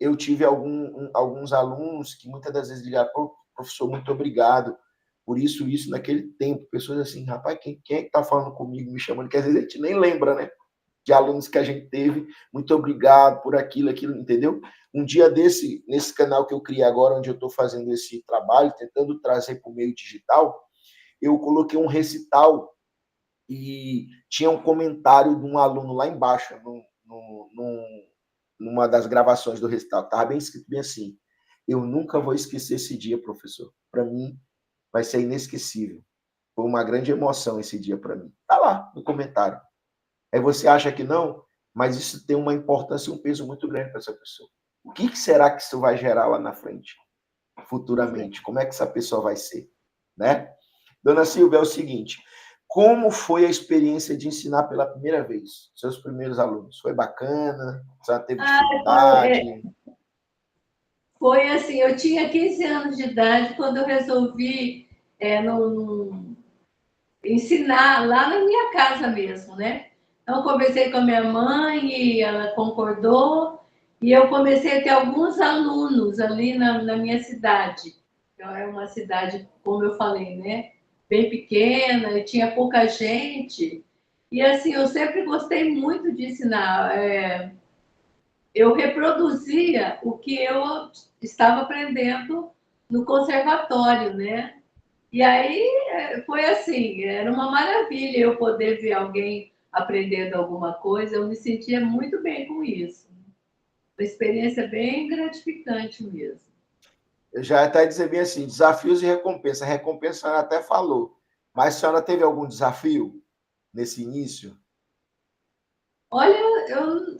[SPEAKER 2] eu tive alguns alunos que muitas das vezes ligaram, professor, muito obrigado por isso, naquele tempo. Pessoas assim, rapaz, quem é que está falando comigo, me chamando? Que às vezes a gente nem lembra, né? De alunos que a gente teve, muito obrigado por aquilo, entendeu? Um dia nesse canal que eu criei agora, onde eu estou fazendo esse trabalho, tentando trazer para o meio digital, eu coloquei um recital e tinha um comentário de um aluno lá embaixo, numa das gravações do recital. Estava bem escrito, bem assim: eu nunca vou esquecer esse dia, professor. Para mim, vai ser inesquecível. Foi uma grande emoção esse dia para mim. Está lá no comentário. Aí você acha que não, mas isso tem uma importância e um peso muito grande para essa pessoa. O que será que isso vai gerar lá na frente, futuramente? Como é que essa pessoa vai ser, né? Dona Silvia, é o seguinte: como foi a experiência de ensinar pela primeira vez seus primeiros alunos? Foi bacana? Você teve dificuldade?
[SPEAKER 3] Foi assim, eu tinha 15 anos de idade quando eu resolvi ensinar lá na minha casa mesmo, né? Então, eu conversei com a minha mãe e ela concordou, e eu comecei a ter alguns alunos ali na minha cidade. Então, é uma cidade, como eu falei, né? Bem pequena, e tinha pouca gente. E assim, eu sempre gostei muito de ensinar. Eu reproduzia o que eu estava aprendendo no conservatório, né? E aí foi assim, era uma maravilha eu poder ver alguém aprendendo alguma coisa, eu me sentia muito bem com isso. Uma experiência bem gratificante mesmo.
[SPEAKER 2] Eu já até dizer bem assim, desafios e recompensa. A recompensa a senhora até falou, mas a senhora teve algum desafio nesse início?
[SPEAKER 3] Olha,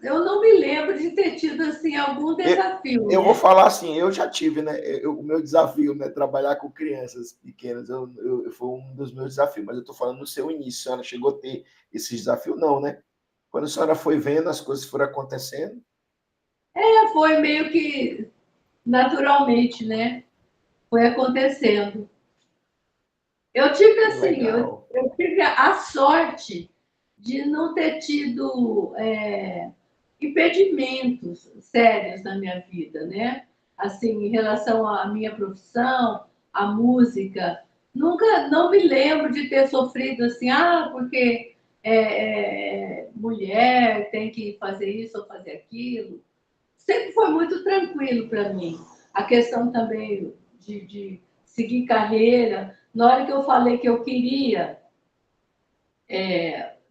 [SPEAKER 3] eu não me lembro de ter tido assim algum desafio,
[SPEAKER 2] Eu vou
[SPEAKER 3] né?
[SPEAKER 2] falar assim, eu já tive, né? O meu desafio, né? Trabalhar com crianças pequenas, foi um dos meus desafios. Mas eu estou falando no seu início, a senhora chegou a ter esse desafio, não, né? Quando a senhora foi vendo, as coisas foram acontecendo.
[SPEAKER 3] Foi meio que naturalmente, né? Foi acontecendo. Eu tive
[SPEAKER 2] Que
[SPEAKER 3] assim,
[SPEAKER 2] legal.
[SPEAKER 3] eu tive a sorte de não ter tido impedimentos sérios na minha vida, né? Assim, em relação à minha profissão, à música, nunca, não me lembro de ter sofrido assim, porque mulher tem que fazer isso ou fazer aquilo. Sempre foi muito tranquilo para mim. A questão também de seguir carreira. Na hora que eu falei que eu queria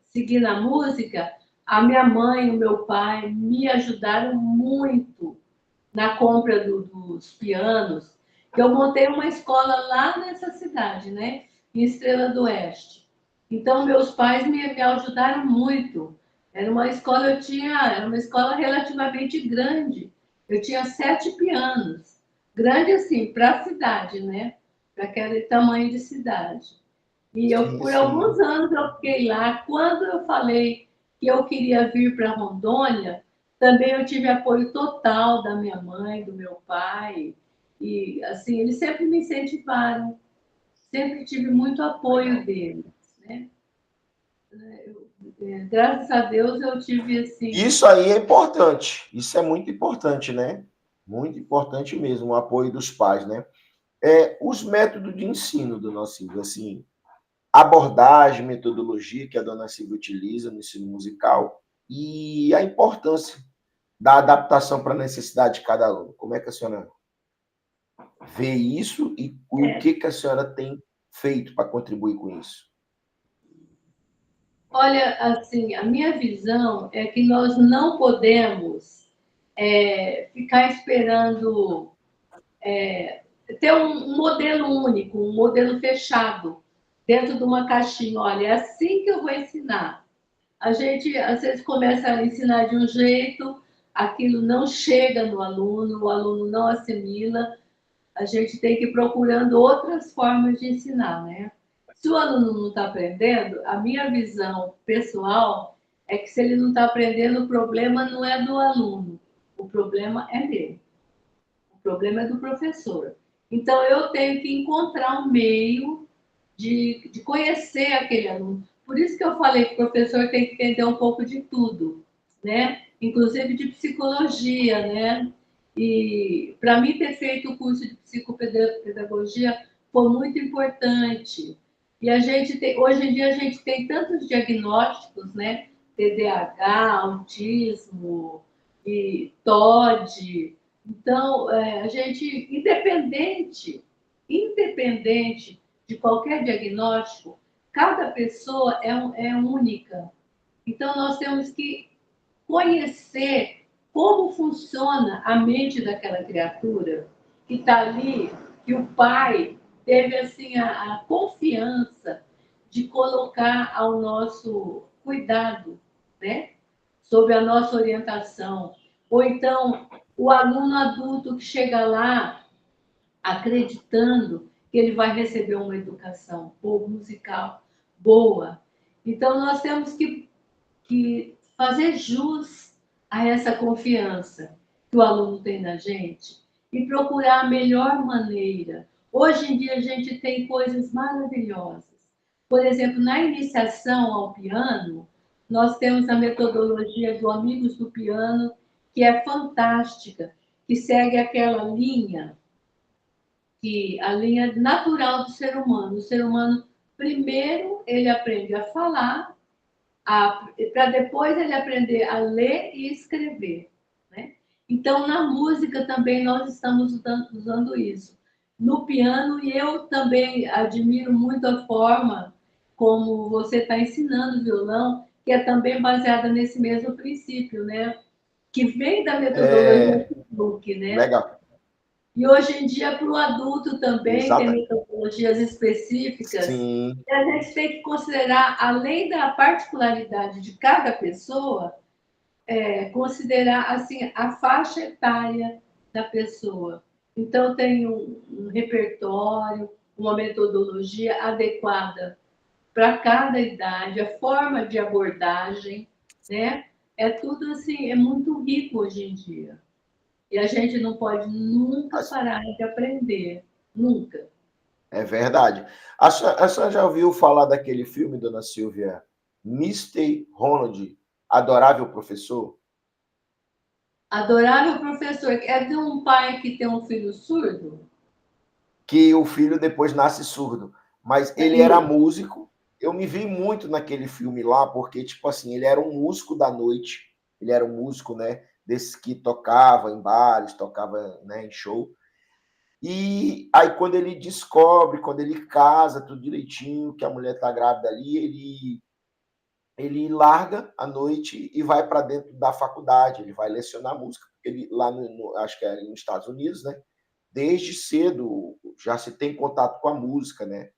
[SPEAKER 3] seguir na música, a minha mãe e o meu pai me ajudaram muito na compra dos pianos. Eu montei uma escola lá nessa cidade, né? Em Estrela do Oeste. Então, meus pais me ajudaram muito. Era uma escola relativamente grande. Eu tinha 7 pianos. Grande assim, para a cidade, né? Para aquele tamanho de cidade. E eu,
[SPEAKER 2] Sim,
[SPEAKER 3] por alguns
[SPEAKER 2] sim.
[SPEAKER 3] anos eu fiquei lá. Quando eu falei que eu queria vir para Rondônia, também eu tive apoio total da minha mãe, do meu pai. E, assim, eles sempre me incentivaram. Sempre tive muito apoio
[SPEAKER 2] Legal.
[SPEAKER 3] deles, né? Graças a Deus eu tive, assim...
[SPEAKER 2] Isso aí é importante. Isso é muito importante, né? Muito importante mesmo, o apoio dos pais, né? Os métodos de ensino do nosso Silvio, assim, abordagem, metodologia que a dona Silvia utiliza no ensino musical e a importância da adaptação para a necessidade de cada aluno. Como é que a senhora vê isso e o que a senhora tem feito para contribuir com isso?
[SPEAKER 3] Olha, assim, a minha visão é que nós não podemos ficar esperando ter um modelo único, um modelo fechado, dentro de uma caixinha. Olha, é assim que eu vou ensinar. A gente, às vezes, começa a ensinar de um jeito, aquilo não chega no aluno, o aluno não assimila, a gente tem que ir procurando outras formas de ensinar, né? Se o aluno não está aprendendo, a minha visão pessoal é que se ele não está aprendendo, o problema não é do aluno, O problema é meu. O problema é do professor. Então, eu tenho que encontrar um meio de conhecer aquele aluno. Por isso que eu falei que o professor tem que entender um pouco de tudo, né? Inclusive de psicologia, né? E para mim ter feito o curso de psicopedagogia foi muito importante. E a gente tem, hoje em dia a gente tem tantos diagnósticos, né? TDAH, autismo, e TOD. Então, a gente, independente de qualquer diagnóstico, cada pessoa é única. Então, nós temos que conhecer como funciona a mente daquela criatura que está ali, que o pai teve assim a confiança de colocar ao nosso cuidado, né? Sob a nossa orientação. Ou então, o aluno adulto que chega lá acreditando que ele vai receber uma educação musical boa. Então, nós temos que fazer jus a essa confiança que o aluno tem na gente e procurar a melhor maneira. Hoje em dia, a gente tem coisas maravilhosas. Por exemplo, na iniciação ao piano, nós temos a metodologia do Amigos do Piano, que é fantástica, que segue aquela linha que a linha natural do ser humano. O ser humano, primeiro, ele aprende a falar, para depois ele aprender a ler e escrever. Né? Então, na música também nós estamos usando isso. No piano, e eu também admiro muito a forma como você está ensinando violão, que é também baseada nesse mesmo princípio, né? Que vem da metodologia do Luke, né?
[SPEAKER 2] Legal.
[SPEAKER 3] E hoje em dia, para o adulto também, tem
[SPEAKER 2] Exatamente.
[SPEAKER 3] metodologias específicas.
[SPEAKER 2] Sim.
[SPEAKER 3] E a gente tem que considerar, além da particularidade de cada pessoa, considerar assim, a faixa etária da pessoa. Então, tem um repertório, uma metodologia adequada para cada idade, a forma de abordagem, né? É tudo assim, é muito rico hoje em dia. E a gente não pode nunca parar de aprender. Nunca.
[SPEAKER 2] É verdade. A senhora já ouviu falar daquele filme, dona Silvia? Mr. Ronald, Adorável Professor?
[SPEAKER 3] Adorável professor. É de um pai que tem um filho surdo?
[SPEAKER 2] Que o filho depois nasce surdo. Mas ele era músico. Eu me vi muito naquele filme lá, porque, tipo assim, ele era um músico da noite. Ele era um músico, né? Desses que tocava em bares, tocava, né, em show. E aí, quando ele descobre, quando ele casa, tudo direitinho, que a mulher está grávida ali, ele larga à noite e vai para dentro da faculdade. Ele vai lecionar música, porque ele, lá acho que é nos Estados Unidos, né? Desde cedo já se tem contato com a música, né?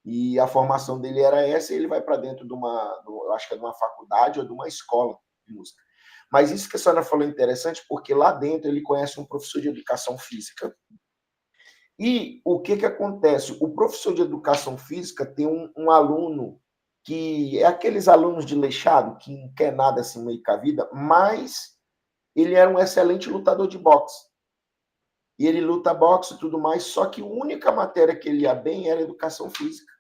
[SPEAKER 2] E a formação dele era essa, e ele vai para dentro de eu acho que é de uma faculdade ou de uma escola de música. Mas isso que a senhora falou é interessante, porque lá dentro ele conhece um professor de educação física. E o que acontece? O professor de educação física tem um aluno que é aqueles alunos de leixado, que não quer nada assim meio com a vida, mas ele era um excelente lutador de boxe. E ele luta boxe e tudo mais, só que a única matéria que ele ia bem era educação física.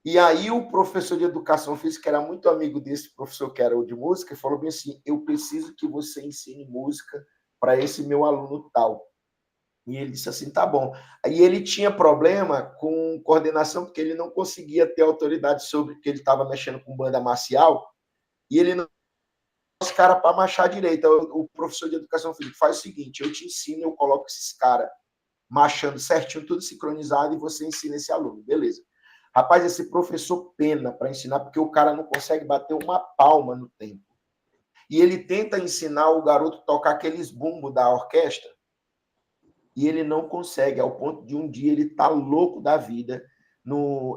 [SPEAKER 2] E aí o professor de educação física era muito amigo desse professor que era o de música, e falou bem assim, eu preciso que você ensine música para esse meu aluno tal. E ele disse assim, tá bom. Aí ele tinha problema com coordenação, porque ele não conseguia ter autoridade sobre, porque ele estava mexendo com banda marcial, e ele não os caras para marchar direito. O professor de educação física faz o seguinte, eu te ensino, eu coloco esses caras marchando certinho, tudo sincronizado, e você ensina esse aluno. Beleza. Rapaz, esse professor pena para ensinar, porque o cara não consegue bater uma palma no tempo. E ele tenta ensinar o garoto a tocar aqueles bumbos da orquestra, e ele não consegue, ao ponto de um dia ele tá louco da vida.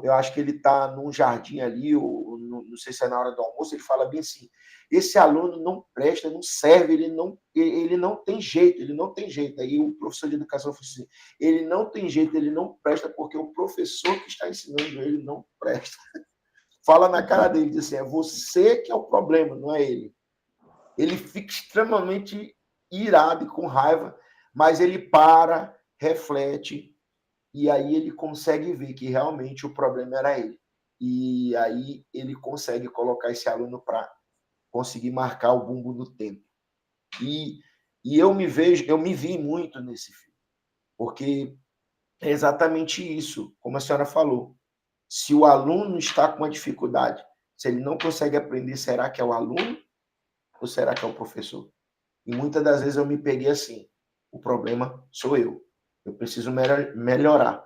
[SPEAKER 2] Eu acho que ele está num jardim ali, ou, não sei se é na hora do almoço, ele fala bem assim, esse aluno não presta, não serve, ele não tem jeito, ele não tem jeito. Aí o professor de educação falou assim, ele não tem jeito, ele não presta, porque o professor que está ensinando ele não presta. Fala na cara dele, diz assim, é você que é o problema, não é ele. Ele fica extremamente irado e com raiva, mas ele para, reflete, e aí ele consegue ver que realmente o problema era ele. E aí ele consegue colocar esse aluno para conseguir marcar o bumbo no tempo. E eu me vi muito nesse filme, porque é exatamente isso, como a senhora falou. Se o aluno está com uma dificuldade, se ele não consegue aprender, será que é o aluno ou será que é o professor? E muitas das vezes eu me peguei assim, o problema sou eu. Eu preciso melhorar.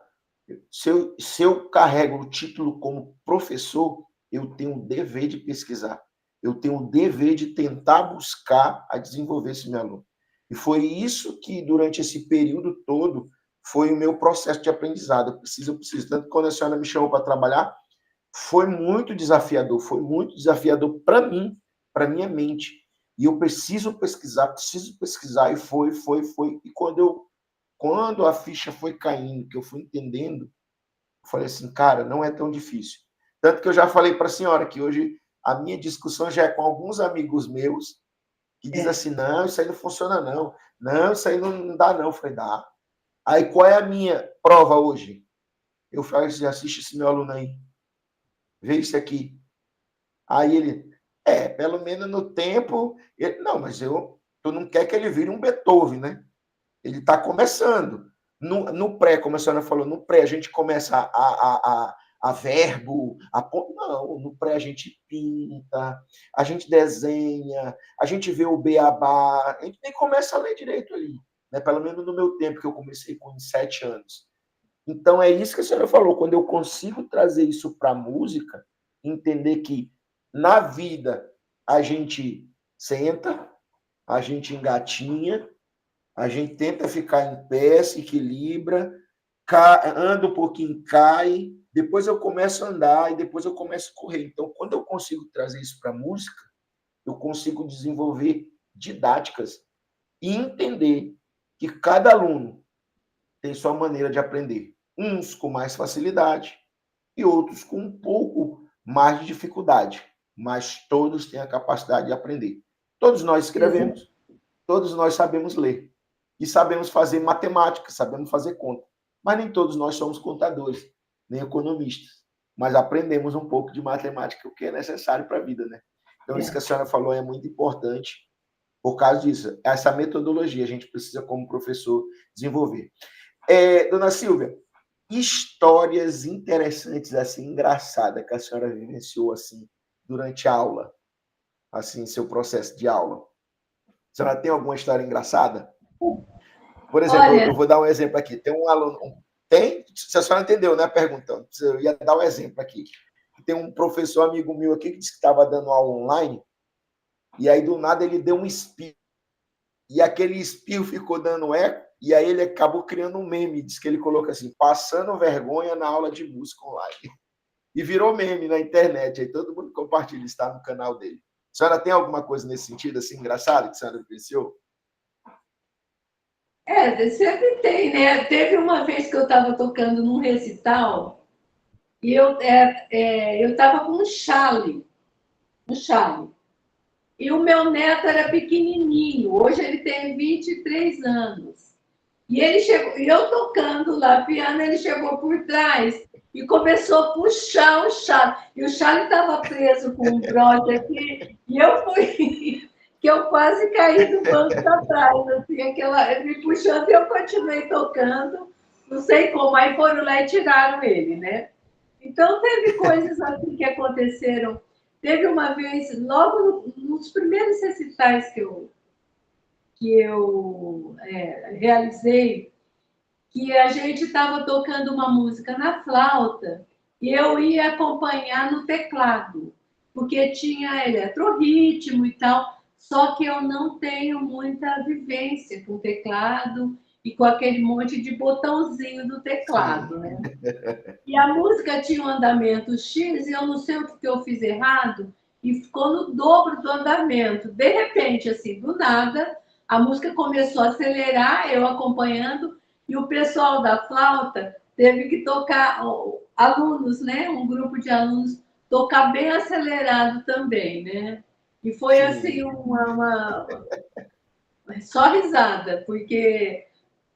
[SPEAKER 2] Se eu carrego o título como professor, eu tenho o dever de pesquisar. Eu tenho o dever de tentar buscar a desenvolver esse meu aluno. E foi isso que, durante esse período todo, foi o meu processo de aprendizado. Eu preciso. Tanto que quando a senhora me chamou para trabalhar, foi muito desafiador para mim, para minha mente. E eu preciso pesquisar, e foi. E quando a ficha foi caindo, que eu fui entendendo, eu falei assim, cara, não é tão difícil. Tanto que eu já falei para a senhora que hoje a minha discussão já é com alguns amigos meus que dizem assim, não, isso aí não funciona não. Não, isso aí não dá não. Eu falei, dá. Aí qual é a minha prova hoje? Eu falei assim, assiste esse meu aluno aí. Vê isso aqui. Aí ele, pelo menos no tempo... não, mas tu não quer que ele vire um Beethoven, né? Ele está começando. No pré, como a senhora falou, no pré a gente começa a verbo, não, no pré a gente pinta, a gente desenha, a gente vê o beabá, a gente nem começa a ler direito ali, né? Pelo menos no meu tempo, que eu comecei com 7 anos. Então, é isso que a senhora falou, quando eu consigo trazer isso para a música, entender que na vida a gente senta, a gente engatinha, a gente tenta ficar em pé, se equilibra, anda um pouquinho, cai, depois eu começo a andar e depois eu começo a correr. Então, quando eu consigo trazer isso para a música, eu consigo desenvolver didáticas e entender que cada aluno tem sua maneira de aprender. Uns com mais facilidade e outros com um pouco mais de dificuldade, mas todos têm a capacidade de aprender. Todos nós escrevemos, todos nós sabemos ler. E sabemos fazer matemática, sabemos fazer conta. Mas nem todos nós somos contadores, nem economistas. Mas aprendemos um pouco de matemática, o que é necessário para a vida, né? Então, isso que a senhora falou é muito importante por causa disso. Essa metodologia a gente precisa, como professor, desenvolver. Dona Silvia, histórias interessantes, assim, engraçadas, que a senhora vivenciou, assim, durante a aula, assim, seu processo de aula. A senhora tem alguma história engraçada? Por exemplo, eu vou dar um exemplo aqui. Tem um aluno... Se a senhora entendeu, né, perguntando. Eu ia dar um exemplo aqui. Tem um professor amigo meu aqui que disse que estava dando aula online e aí, do nada, ele deu um espirro. E aquele espirro ficou dando eco e aí ele acabou criando um meme. Diz que ele colocou assim, passando vergonha na aula de música online. E virou meme na internet. Aí todo mundo compartilha, está no canal dele. A senhora tem alguma coisa nesse sentido, assim, engraçado, que a senhora vivenciou?
[SPEAKER 3] Sempre tem, né? Teve uma vez que eu estava tocando num recital e eu estava com um chale. E o meu neto era pequenininho, hoje ele tem 23 anos. E ele chegou, e eu tocando lá piano, ele chegou por trás e começou a puxar o chale. E o chale estava preso com um broche aqui, e eu fui, que eu quase caí do banco para trás, assim, ele me puxando e eu continuei tocando, não sei como, aí foram lá e tiraram ele, né? Então, teve coisas assim que aconteceram. Teve uma vez, logo nos primeiros recitais que eu realizei, que a gente estava tocando uma música na flauta e eu ia acompanhar no teclado, porque tinha eletrorritmo e tal, só que eu não tenho muita vivência com teclado e com aquele monte de botãozinho do teclado, né? E a música tinha um andamento X e eu não sei o que eu fiz errado e ficou no dobro do andamento. De repente, assim, do nada, a música começou a acelerar, eu acompanhando, e o pessoal da flauta teve que tocar, alunos, né? Um grupo de alunos, tocar bem acelerado também, né? E foi, assim, só risada, porque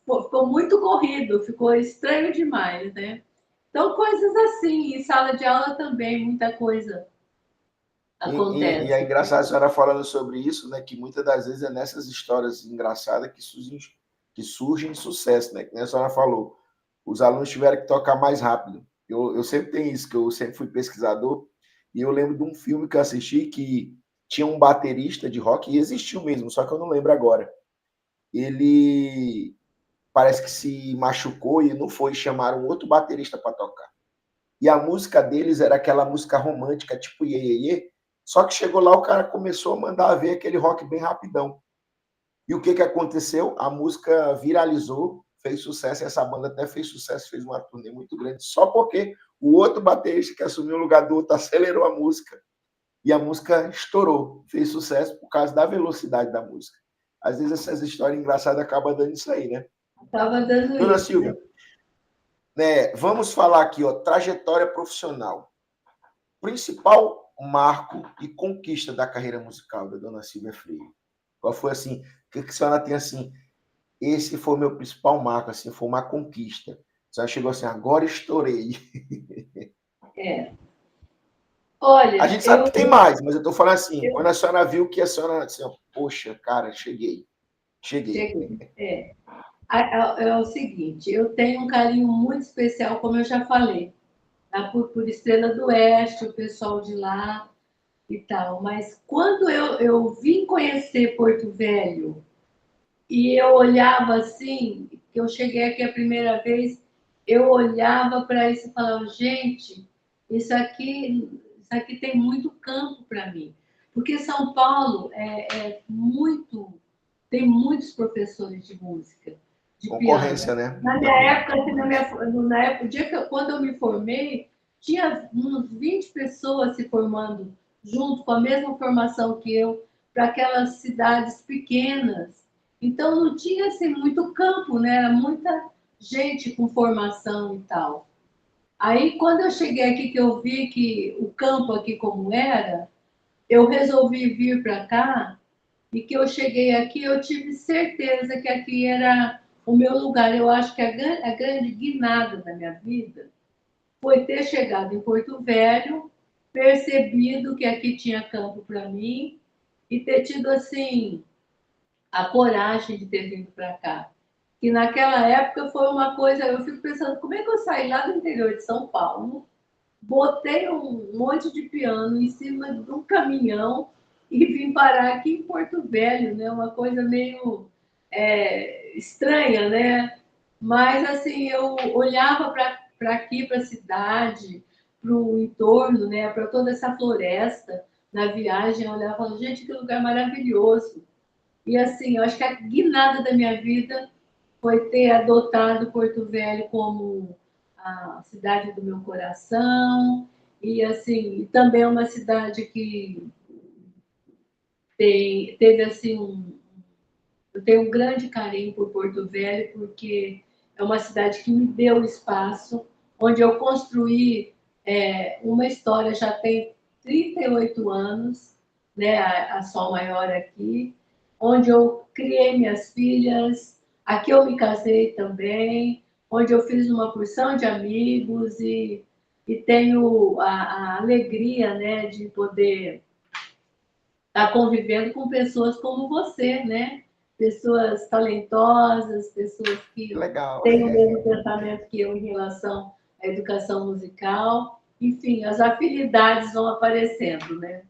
[SPEAKER 3] ficou muito corrido, ficou estranho demais, né? Então, coisas assim, em sala de aula também, muita coisa
[SPEAKER 2] E é
[SPEAKER 3] acontece.
[SPEAKER 2] engraçado a senhora falando sobre isso, né? Que muitas das vezes é nessas histórias engraçadas que surgem sucesso, né? Que nem a senhora falou. Os alunos tiveram que tocar mais rápido. Eu sempre tenho isso, que eu sempre fui pesquisador, e eu lembro de um filme que eu assisti que tinha um baterista de rock, e existiu mesmo, só que eu não lembro agora. Ele parece que se machucou e não foi, chamaram outro baterista para tocar. E a música deles era aquela música romântica, tipo Iê, Iê, Iê. Só que chegou lá, o cara começou a mandar ver aquele rock bem rapidão. E o que aconteceu? A música viralizou, fez sucesso, e essa banda até fez sucesso, fez uma turnê muito grande, só porque o outro baterista que assumiu o lugar do outro acelerou a música, e a música estourou, fez sucesso por causa da velocidade da música. Às vezes essas histórias engraçadas acabam dando isso aí, né?
[SPEAKER 3] Estava dando
[SPEAKER 2] Dona
[SPEAKER 3] isso.
[SPEAKER 2] Silvia, né, vamos falar aqui, ó, trajetória profissional. Principal marco e conquista da carreira musical da Dona Silvia Freire? Qual foi, assim, o que a senhora tem, assim, esse foi o meu principal marco, assim, foi uma conquista. A senhora chegou assim, agora estourei.
[SPEAKER 3] É.
[SPEAKER 2] A
[SPEAKER 3] Olha,
[SPEAKER 2] gente sabe que tem mais, mas eu estou falando assim, quando a senhora viu que a senhora, assim, ó, poxa, cara, cheguei.
[SPEAKER 3] cheguei. É o seguinte, eu tenho um carinho muito especial, como eu já falei, tá? Por Estrela do Oeste, o pessoal de lá e tal. Mas quando eu vim conhecer Porto Velho e eu olhava assim, que eu cheguei aqui a primeira vez, eu olhava para isso e falava, gente, isso aqui tem muito campo para mim. Porque São Paulo tem muitos professores de música, de piano.
[SPEAKER 2] Concorrência, né?
[SPEAKER 3] Na minha
[SPEAKER 2] Muita
[SPEAKER 3] época, assim,
[SPEAKER 2] concorrência.
[SPEAKER 3] na época, quando eu me formei, tinha uns 20 pessoas se formando junto com a mesma formação que eu, para aquelas cidades pequenas. Então não tinha assim muito campo, né? Era muita gente com formação e tal. Aí quando eu cheguei aqui que eu vi que o campo aqui como era, eu resolvi vir para cá e que eu cheguei aqui, eu tive certeza que aqui era o meu lugar. Eu acho que a grande guinada da minha vida foi ter chegado em Porto Velho, percebido que aqui tinha campo para mim e ter tido assim a coragem de ter vindo para cá. Que naquela época foi uma coisa, eu fico pensando, como é que eu saí lá do interior de São Paulo, botei um monte de piano em cima de um caminhão e vim parar aqui em Porto Velho, né? Uma coisa meio estranha, né? Mas assim, eu olhava para aqui, para a cidade, para o entorno, né? Para toda essa floresta na viagem, eu olhava e falava, gente, que lugar maravilhoso. E assim, eu acho que a guinada da minha vida foi ter adotado Porto Velho como a cidade do meu coração. E assim, também é uma cidade que teve assim eu tenho um grande carinho por Porto Velho, porque é uma cidade que me deu espaço, onde eu construí uma história, já tem 38 anos, né, a Sol Maior aqui, onde eu criei minhas filhas, aqui eu me casei também, onde eu fiz uma porção de amigos e tenho a alegria, né, de poder estar convivendo com pessoas como você, né? Pessoas talentosas, pessoas
[SPEAKER 2] Que
[SPEAKER 3] que
[SPEAKER 2] legal.
[SPEAKER 3] têm o mesmo pensamento que eu em relação à educação musical. Enfim, as afinidades vão aparecendo, né?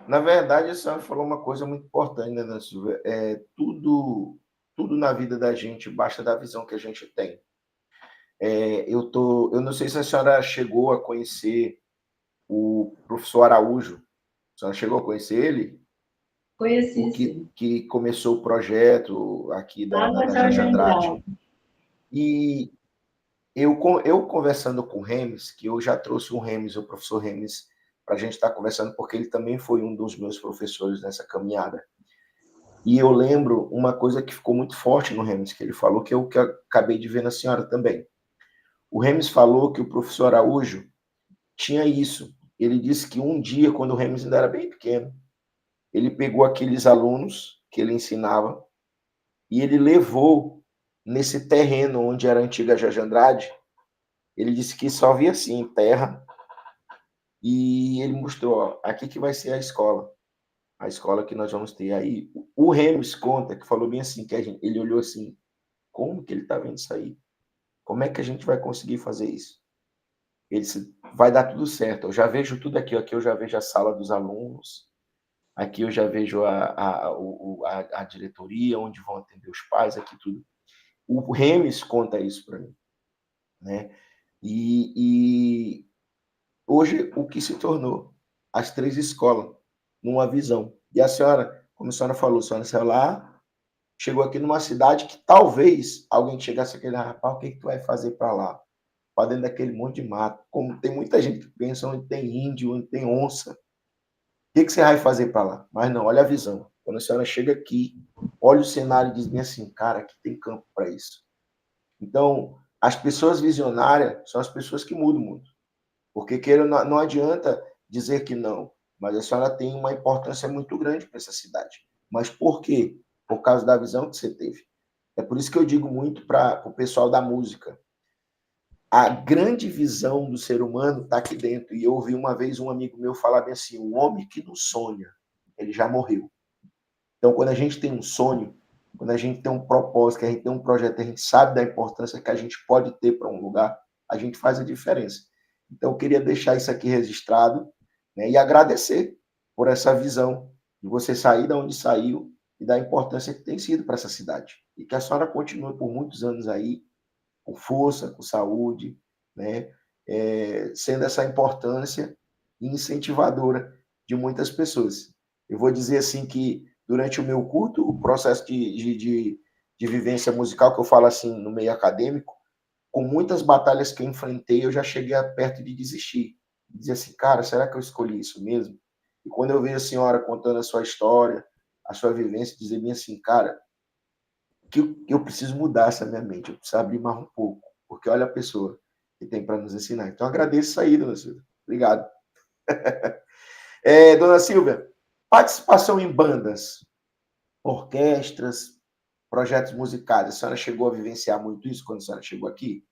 [SPEAKER 2] Na verdade, a senhora falou uma coisa muito importante, né, Dona Silvia? Tudo na vida da gente basta da visão que a gente tem. Eu não sei se a senhora chegou a conhecer o professor Araújo. A senhora chegou a conhecer ele? O
[SPEAKER 3] Conheci, sim.
[SPEAKER 2] que começou o projeto aqui
[SPEAKER 3] Lá
[SPEAKER 2] da
[SPEAKER 3] na
[SPEAKER 2] Janja
[SPEAKER 3] Jardim
[SPEAKER 2] Andrade.
[SPEAKER 3] Grau.
[SPEAKER 2] E eu conversando com o Remes, que eu já trouxe o Remes, o professor Remes, para a gente estar conversando, porque ele também foi um dos meus professores nessa caminhada. E eu lembro uma coisa que ficou muito forte no Remes, que ele falou, que eu acabei de ver na senhora também. O Remes falou que o professor Araújo tinha isso. Ele disse que um dia, quando o Remes ainda era bem pequeno, ele pegou aqueles alunos que ele ensinava e ele levou nesse terreno onde era a antiga Jorge Andrade. Ele disse que só via assim, terra, e ele mostrou, ó, aqui que vai ser a escola que nós vamos ter. Aí o Remes conta, que falou bem assim, que ele olhou assim, como que ele está vendo isso aí? Como é que a gente vai conseguir fazer isso? Ele disse, vai dar tudo certo, eu já vejo tudo aqui eu já vejo a sala dos alunos, aqui eu já vejo a diretoria, onde vão atender os pais, aqui tudo. O Remes conta isso para mim, né? E hoje, o que se tornou as 3 escolas, numa visão. E a senhora, como a senhora falou, a senhora saiu lá, chegou aqui numa cidade que talvez alguém chegasse aqui, rapaz, o que tu vai fazer para lá? Para dentro daquele monte de mato. Como tem muita gente que pensa onde tem índio, onde tem onça. O que você vai fazer para lá? Mas não, olha a visão. Quando a senhora chega aqui, olha o cenário e diz bem assim, cara, aqui tem campo para isso. Então, as pessoas visionárias são as pessoas que mudam o mundo. Porque não adianta dizer que não, mas a senhora tem uma importância muito grande para essa cidade. Mas por quê? Por causa da visão que você teve. É por isso que eu digo muito para o pessoal da música. A grande visão do ser humano está aqui dentro. E eu ouvi uma vez um amigo meu falar bem assim, o homem que não sonha, ele já morreu. Então, quando a gente tem um sonho, quando a gente tem um propósito, que a gente tem um projeto, a gente sabe da importância que a gente pode ter para um lugar, a gente faz a diferença. Então, eu queria deixar isso aqui registrado, né, e agradecer por essa visão de você sair da onde saiu e da importância que tem sido para essa cidade. E que a senhora continue por muitos anos aí, com força, com saúde, né, sendo essa importância incentivadora de muitas pessoas. Eu vou dizer assim que, durante o meu curto processo de vivência musical, que eu falo assim no meio acadêmico, com muitas batalhas que eu enfrentei, eu já cheguei a perto de desistir. Dizer assim, cara, será que eu escolhi isso mesmo? E quando eu vejo a senhora contando a sua história, a sua vivência, dizer bem assim, cara, que eu preciso mudar essa minha mente, eu preciso abrir mais um pouco, porque olha a pessoa que tem para nos ensinar. Então, agradeço isso aí, dona Silvia. Obrigado. Dona Silvia, participação em bandas, orquestras, projetos musicais, a senhora chegou a vivenciar muito isso quando a senhora chegou aqui?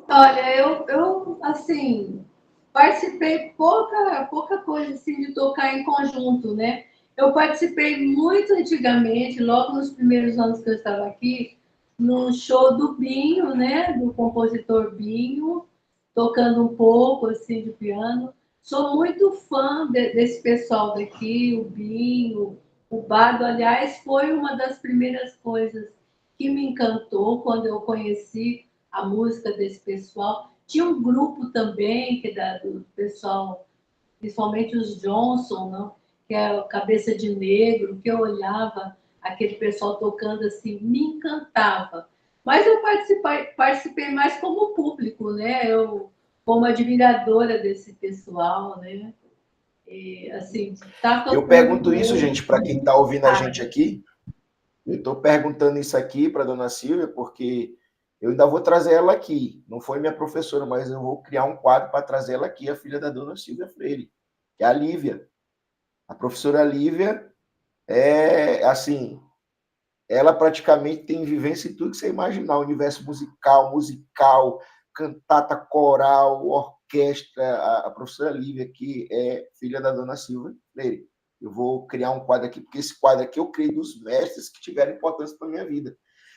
[SPEAKER 3] Olha, eu assim, participei pouca coisa assim, de tocar em conjunto, né? Eu participei muito antigamente, logo nos primeiros anos que eu estava aqui, no show do Binho, né? Do compositor Binho, tocando um pouco assim de piano. Sou muito fã desse pessoal daqui, o Binho, o Bado. Aliás, foi uma das primeiras coisas que me encantou quando eu conheci a música desse pessoal. Tinha um grupo também do pessoal, principalmente os Johnson, não? Que é o Cabeça de Negro, que eu olhava aquele pessoal tocando assim, me encantava. Mas eu participei mais como público, né? Eu como admiradora desse pessoal, né? E, assim, tá
[SPEAKER 2] Eu
[SPEAKER 3] tocando
[SPEAKER 2] pergunto isso, gente, para quem está ouvindo a gente aqui. Eu estou perguntando isso aqui para a dona Silvia, porque eu ainda vou trazer ela aqui. Não foi minha professora, mas eu vou criar um quadro para trazer ela aqui, a filha da dona Silvia Freire, que é a Lívia. A professora Lívia é, assim, ela praticamente tem vivência em tudo que você imaginar, universo musical, cantata coral, orquestra. A professora Lívia, que é filha da dona Silvia Freire. Eu vou criar um quadro aqui, porque esse quadro aqui eu criei dos mestres que tiveram importância para a minha vida.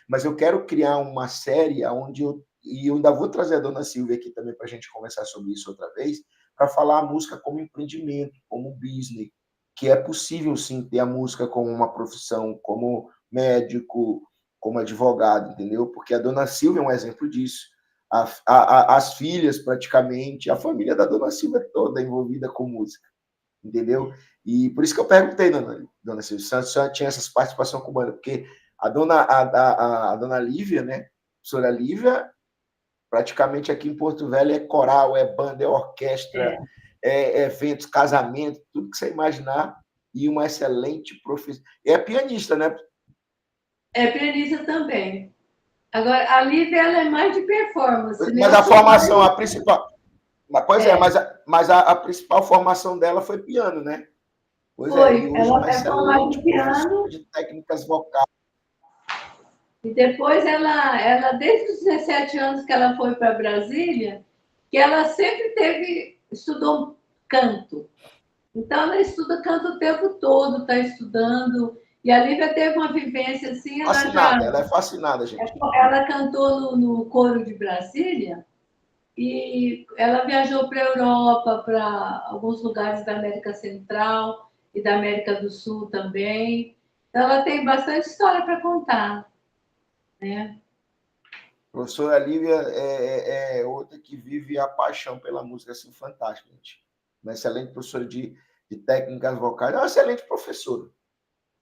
[SPEAKER 2] Mas eu quero criar uma série onde eu ainda vou trazer a dona Silvia aqui também para a gente conversar sobre isso outra vez, para falar a música como empreendimento, como business, que é possível sim ter a música como uma profissão, como médico, como advogado, entendeu? Porque a dona Silvia é um exemplo disso. As filhas, praticamente, a família da dona Silvia toda envolvida com música, entendeu? E por isso que eu perguntei, dona Silvia, se a senhora tinha essa participação com banda, porque a dona Lívia, né? A professora Lívia, praticamente aqui em Porto Velho, é coral, é banda, é orquestra, é eventos, casamento, tudo que você imaginar, e uma excelente professora. É pianista, né?
[SPEAKER 3] É pianista também. Agora, a Lívia, ela é mais de performance, né?
[SPEAKER 2] Mas a formação, a principal. Pois é, mas a principal formação dela foi piano, né? Pois é,
[SPEAKER 3] Foi,
[SPEAKER 2] e hoje
[SPEAKER 3] ela
[SPEAKER 2] uma
[SPEAKER 3] é formada
[SPEAKER 2] excelente
[SPEAKER 3] em piano.
[SPEAKER 2] professora de técnicas vocais.
[SPEAKER 3] E depois ela, desde os 17 anos que ela foi para Brasília, que ela sempre estudou canto. Então, ela estuda canto o tempo todo, está estudando. E a Lívia teve uma vivência assim,
[SPEAKER 2] Fascinada, ela é fascinada, gente.
[SPEAKER 3] ela cantou no coro de Brasília e ela viajou para a Europa, para alguns lugares da América Central e da América do Sul também. Então, ela tem bastante história para contar, né?
[SPEAKER 2] A professora Lívia é outra que vive a paixão pela música, assim, fantástica, gente. Uma excelente professora de técnicas vocais, é uma excelente professora.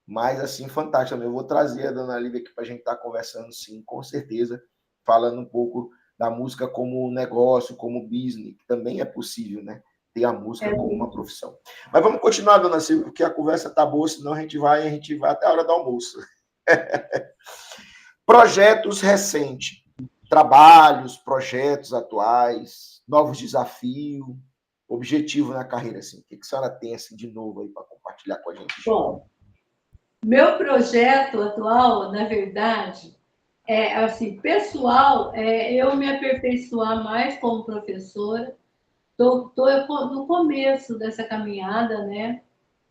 [SPEAKER 2] Mas, assim, fantástica também. Eu vou trazer a dona Lívia aqui para a gente estar conversando, sim, com certeza, falando um pouco da música como negócio, como business, que também é possível, né? Ter a música como uma profissão. Mas vamos continuar, dona Silvia, porque a conversa tá boa, senão a gente vai até a hora do almoço. Projetos recentes, trabalhos, projetos atuais, novos desafios, objetivo na carreira, assim. O que a senhora tem, assim, de novo aí para compartilhar com a gente?
[SPEAKER 3] Bom, meu projeto atual, na verdade, é assim, pessoal, é eu me aperfeiçoar mais como professora. Estou no começo dessa caminhada, né?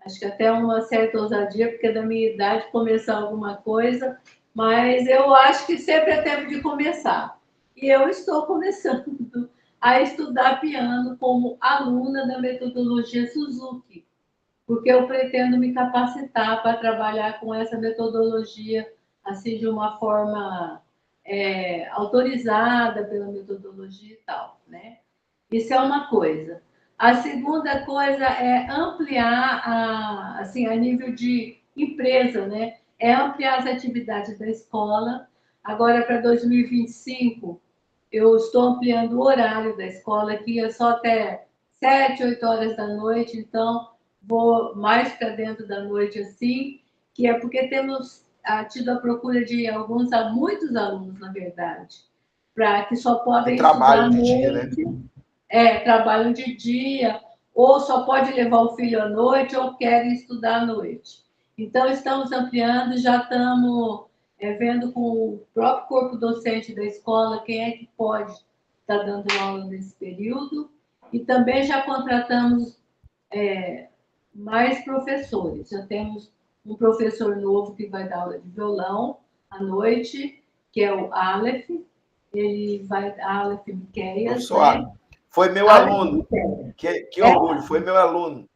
[SPEAKER 3] Acho que até uma certa ousadia, porque é da minha idade começar alguma coisa, mas eu acho que sempre é tempo de começar. E eu estou começando a estudar piano como aluna da metodologia Suzuki, porque eu pretendo me capacitar para trabalhar com essa metodologia assim de uma forma autorizada pela metodologia e tal, né? Isso é uma coisa. A segunda coisa é ampliar assim, a nível de empresa, né? É ampliar as atividades da escola. Agora, para 2025, eu estou ampliando o horário da escola, que é só até 7, 8 horas da noite, então vou mais para dentro da noite assim, que é porque temos tido a procura de muitos alunos, na verdade, para que só
[SPEAKER 2] Que
[SPEAKER 3] podem estudar à
[SPEAKER 2] trabalho de dia, né?
[SPEAKER 3] noite, trabalham de dia, ou só pode levar o filho à noite, ou querem estudar à noite. Então, estamos ampliando, já estamos vendo com o próprio corpo docente da escola quem é que pode estar dando aula nesse período, e também já contratamos mais professores. Já temos um professor novo que vai dar aula de violão à noite, que é o Aleph. Ele vai Aleph Miqueias,
[SPEAKER 2] Professor,
[SPEAKER 3] né?
[SPEAKER 2] foi meu
[SPEAKER 3] Aleph
[SPEAKER 2] aluno.
[SPEAKER 3] Miqueias.
[SPEAKER 2] Que orgulho, foi meu aluno.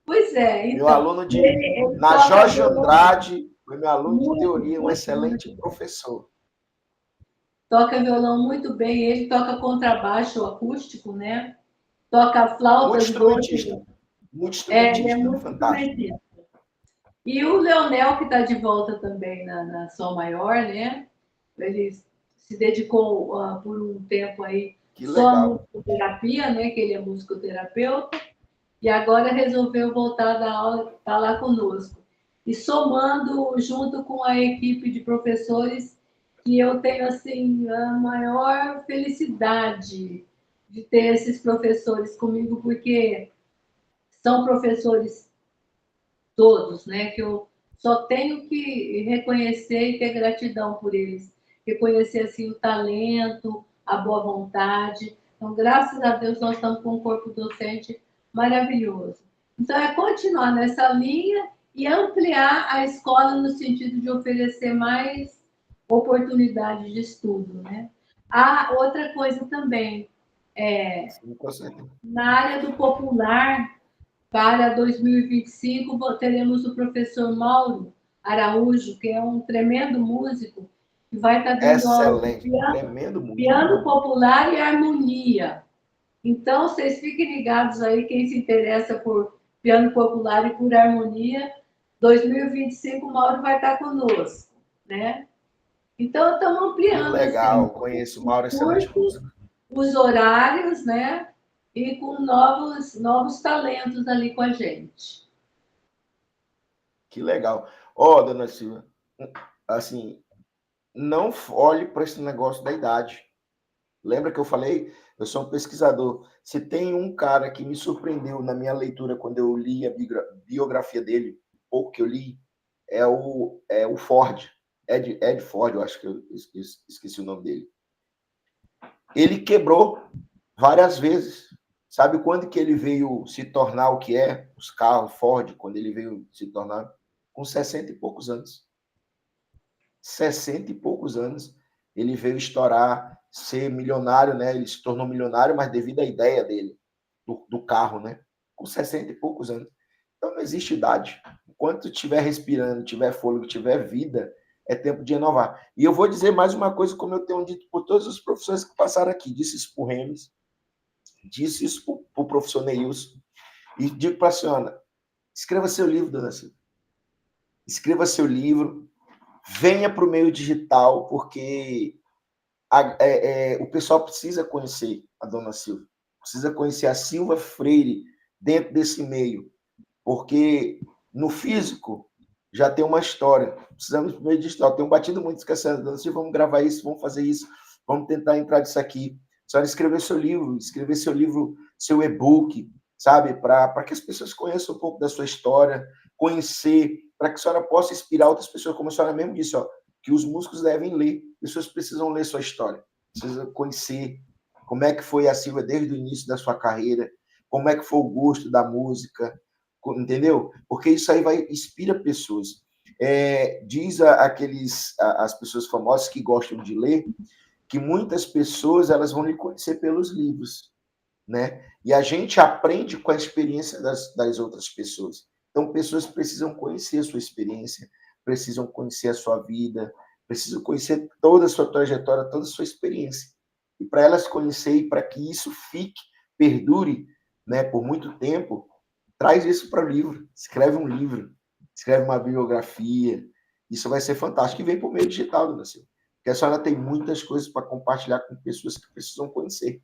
[SPEAKER 3] Pois é,
[SPEAKER 2] Meu
[SPEAKER 3] então.
[SPEAKER 2] aluno
[SPEAKER 3] Ele
[SPEAKER 2] na
[SPEAKER 3] toca
[SPEAKER 2] Jorge
[SPEAKER 3] violão
[SPEAKER 2] Andrade, foi meu aluno de teoria, um
[SPEAKER 3] muito,
[SPEAKER 2] excelente
[SPEAKER 3] muito.
[SPEAKER 2] professor.
[SPEAKER 3] Toca violão muito bem. Ele toca contrabaixo acústico, né? Toca flautas doces.
[SPEAKER 2] Muito
[SPEAKER 3] Ele é
[SPEAKER 2] instrumentista,
[SPEAKER 3] muito
[SPEAKER 2] fantástico.
[SPEAKER 3] instrumentista. E o Leonel, que está de volta também na Sol Maior, né? Ele se dedicou por um tempo aí
[SPEAKER 2] Que
[SPEAKER 3] só à
[SPEAKER 2] legal.
[SPEAKER 3] musicoterapia, né? Que ele é musicoterapeuta, e agora resolveu voltar a dar aula, está lá conosco. E somando junto com a equipe de professores, que eu tenho assim a maior felicidade de ter esses professores comigo, porque são professores todos, né? Que eu só tenho que reconhecer e ter gratidão por eles, reconhecer assim o talento, a boa vontade. Então, graças a Deus, nós estamos com um corpo docente maravilhoso. Então, é continuar nessa linha e ampliar a escola no sentido de oferecer mais oportunidades de estudo, né? A outra coisa também,
[SPEAKER 2] Sim, com certeza.
[SPEAKER 3] na área do popular, para 2025, teremos o professor Mauro Araújo, que é um tremendo músico, que vai estar dando aula de
[SPEAKER 2] Excelente, tremendo músico.
[SPEAKER 3] piano popular e harmonia. Então, vocês fiquem ligados aí, quem se interessa por piano popular e por harmonia, 2025 o Mauro vai estar conosco, né? Então, estamos
[SPEAKER 2] Que
[SPEAKER 3] ampliando assim,
[SPEAKER 2] legal, conheço o Mauro, excelente
[SPEAKER 3] cursos,
[SPEAKER 2] músico.
[SPEAKER 3] os horários, né? E com novos talentos ali com a gente.
[SPEAKER 2] Que legal. Ó, dona Silvia, assim, não olhe para esse negócio da idade. Lembra que eu falei? Eu sou um pesquisador. Se tem um cara que me surpreendeu na minha leitura quando eu li a biografia dele, pouco que eu li, é o Ford. Ed Ford, eu acho que eu esqueci o nome dele. Ele quebrou várias vezes. Sabe quando que ele veio se tornar o que é? Os carros Ford, quando ele veio se tornar? Com 60 e poucos anos. 60 e poucos anos, ele veio estourar, ser milionário, né? Ele se tornou milionário, mas devido à ideia dele, do carro, né? Com 60 e poucos anos. Então, não existe idade. Enquanto estiver respirando, tiver fôlego, tiver vida, é tempo de renovar. E eu vou dizer mais uma coisa, como eu tenho dito por todos os professores que passaram aqui. Disse isso para o Remes, disse isso para o professor Neilson, e digo para a senhora, escreva seu livro, dona Silvia. Escreva seu livro, venha para o meio digital, porque o pessoal precisa conhecer a dona Silvia, precisa conhecer a Silva Freire dentro desse meio, porque no físico já tem uma história, precisamos do meio digital. Tenho batido muito com essa dona Silvia, vamos gravar isso, vamos fazer isso, vamos tentar entrar disso aqui. A senhora escrever seu livro, seu e-book, sabe? Para que as pessoas conheçam um pouco da sua história, conhecer, para que a senhora possa inspirar outras pessoas, como a senhora mesmo disse, ó, que os músicos devem ler, pessoas precisam ler sua história, precisam conhecer como é que foi a Silvia desde o início da sua carreira, como é que foi o gosto da música, entendeu? Porque isso aí inspira pessoas. Diz as pessoas famosas que gostam de ler, que muitas pessoas elas vão lhe conhecer pelos livros, né? E a gente aprende com a experiência das outras pessoas. Então, pessoas precisam conhecer a sua experiência, precisam conhecer a sua vida, precisam conhecer toda a sua trajetória, toda a sua experiência. E para elas conhecerem, e para que isso fique, perdure, né, por muito tempo, traz isso para o livro, escreve um livro, escreve uma biografia, isso vai ser fantástico. E vem por meio digital, dona Silvia, porque a senhora tem muitas coisas para compartilhar com pessoas que precisam conhecer,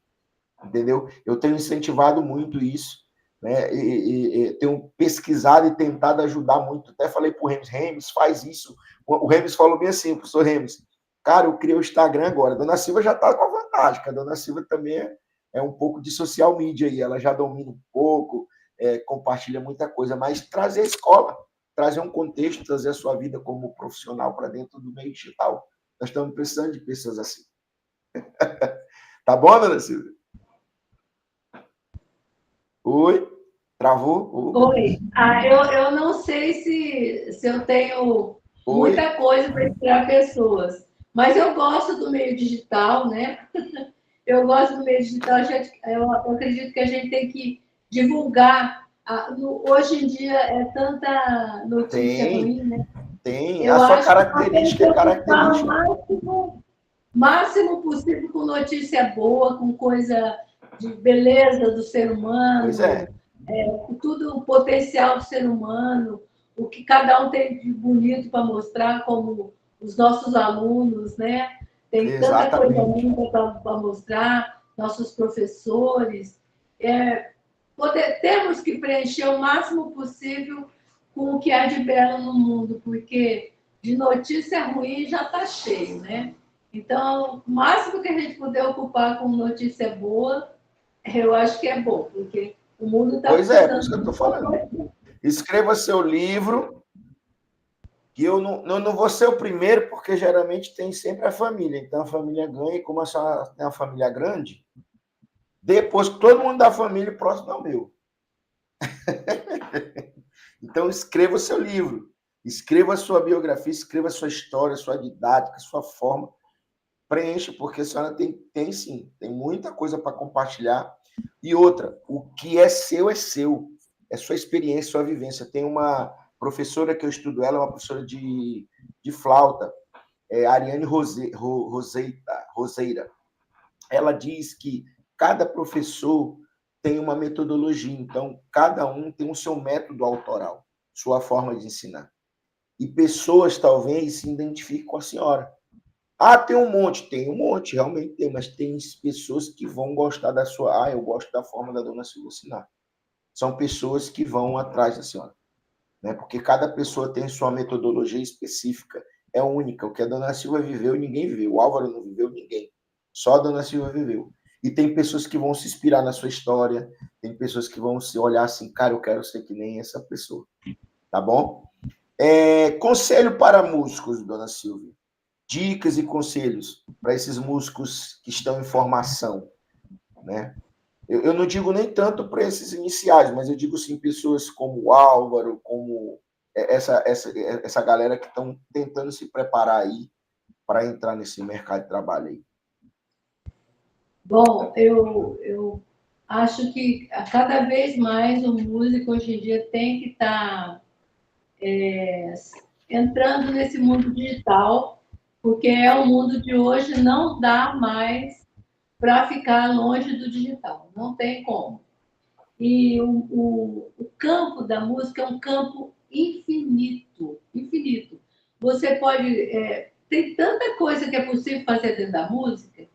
[SPEAKER 2] entendeu? Eu tenho incentivado muito isso, né? E tenho pesquisado e tentado ajudar muito. Até falei para o Remes, faz isso. O Remes falou bem assim, professor Remes, cara, eu criei o Instagram agora. A dona Silva já está com a vantagem, que a dona Silva também é um pouco de social media aí, ela já domina um pouco, compartilha muita coisa, mas trazer a escola, trazer um contexto, trazer a sua vida como profissional para dentro do meio digital. Nós estamos precisando de pessoas assim. Tá bom, dona Silvia? Oi? Travou?
[SPEAKER 3] Oi. Eu não sei se eu tenho muita coisa para inspirar pessoas, mas eu gosto do meio digital, né? Eu gosto do meio digital, eu acredito que a gente tem que divulgar. Hoje em dia é tanta notícia ruim, né?
[SPEAKER 2] Tem.
[SPEAKER 3] Eu
[SPEAKER 2] A sua
[SPEAKER 3] acho
[SPEAKER 2] característica é característica.
[SPEAKER 3] O máximo possível com notícia boa, com coisa de beleza do ser humano.
[SPEAKER 2] Pois é.
[SPEAKER 3] Tudo o potencial do ser humano, o que cada um tem de bonito para mostrar, como os nossos alunos, né? Tem
[SPEAKER 2] Exatamente.
[SPEAKER 3] Tanta coisa linda para mostrar, nossos professores. Temos que preencher o máximo possível com o que há de belo no mundo, porque de notícia ruim já está cheio, né? Então, o máximo que a gente puder ocupar com notícia boa, eu acho que é bom, porque o mundo está precisando.
[SPEAKER 2] Pois é, por isso que eu estou falando. Escreva seu livro, que eu não vou ser o primeiro, porque geralmente tem sempre a família. Então, a família ganha, e como a senhora tem uma família grande, depois todo mundo da família, próximo é o meu. Então, escreva o seu livro, escreva a sua biografia, escreva a sua história, a sua didática, a sua forma. Preencha, porque a senhora tem sim, tem muita coisa para compartilhar. E outra, o que é seu, é sua experiência, sua vivência. Tem uma professora que eu estudo, ela é uma professora de flauta, Ariane Roseira. Ela diz que cada professor tem uma metodologia, então cada um tem o seu método autoral, sua forma de ensinar. E pessoas talvez se identifiquem com a senhora. Tem um monte, realmente tem, mas tem pessoas que vão gostar da sua. Eu gosto da forma da dona Silvia ensinar. São pessoas que vão atrás da senhora, né? Porque cada pessoa tem sua metodologia específica, é única. O que a dona Silvia viveu, ninguém viveu. O Álvaro não viveu, ninguém. Só a dona Silvia viveu. E tem pessoas que vão se inspirar na sua história, tem pessoas que vão se olhar assim, cara, eu quero ser que nem essa pessoa. Tá bom? Conselho para músicos, dona Silvia. Dicas e conselhos para esses músicos que estão em formação, né? Eu não digo nem tanto para esses iniciais, mas eu digo sim pessoas como o Álvaro, como essa galera que estão tentando se preparar aí para entrar nesse mercado de trabalho aí.
[SPEAKER 3] Bom, eu acho que cada vez mais o músico hoje em dia tem que estar entrando nesse mundo digital, porque o mundo de hoje não dá mais para ficar longe do digital, não tem como. E o campo da música é um campo infinito, infinito. Você pode... tem tanta coisa que é possível fazer dentro da música,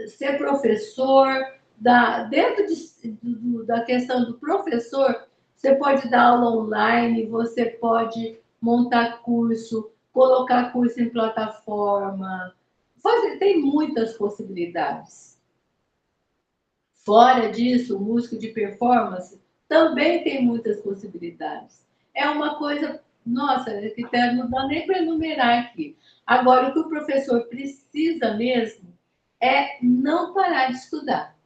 [SPEAKER 3] ser professor, dentro da questão do professor, você pode dar aula online, você pode montar curso, colocar curso em plataforma, tem muitas possibilidades. Fora disso, o músico de performance também tem muitas possibilidades. É uma coisa, nossa, que não dá nem para enumerar aqui. Agora, o que o professor precisa mesmo é não parar de estudar.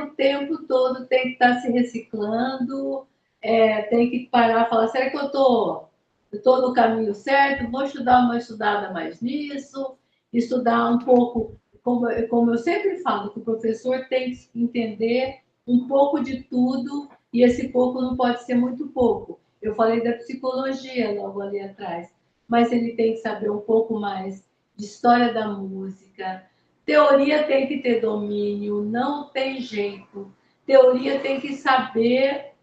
[SPEAKER 3] O tempo todo tem que estar se reciclando, tem que parar e falar, será que eu estou no caminho certo? Vou estudar uma estudada mais nisso, estudar um pouco, como eu sempre falo, que o professor tem que entender um pouco de tudo, e esse pouco não pode ser muito pouco. Eu falei da psicologia logo ali atrás, mas ele tem que saber um pouco mais de história da música. Teoria tem que ter domínio, não tem jeito. Teoria tem que saber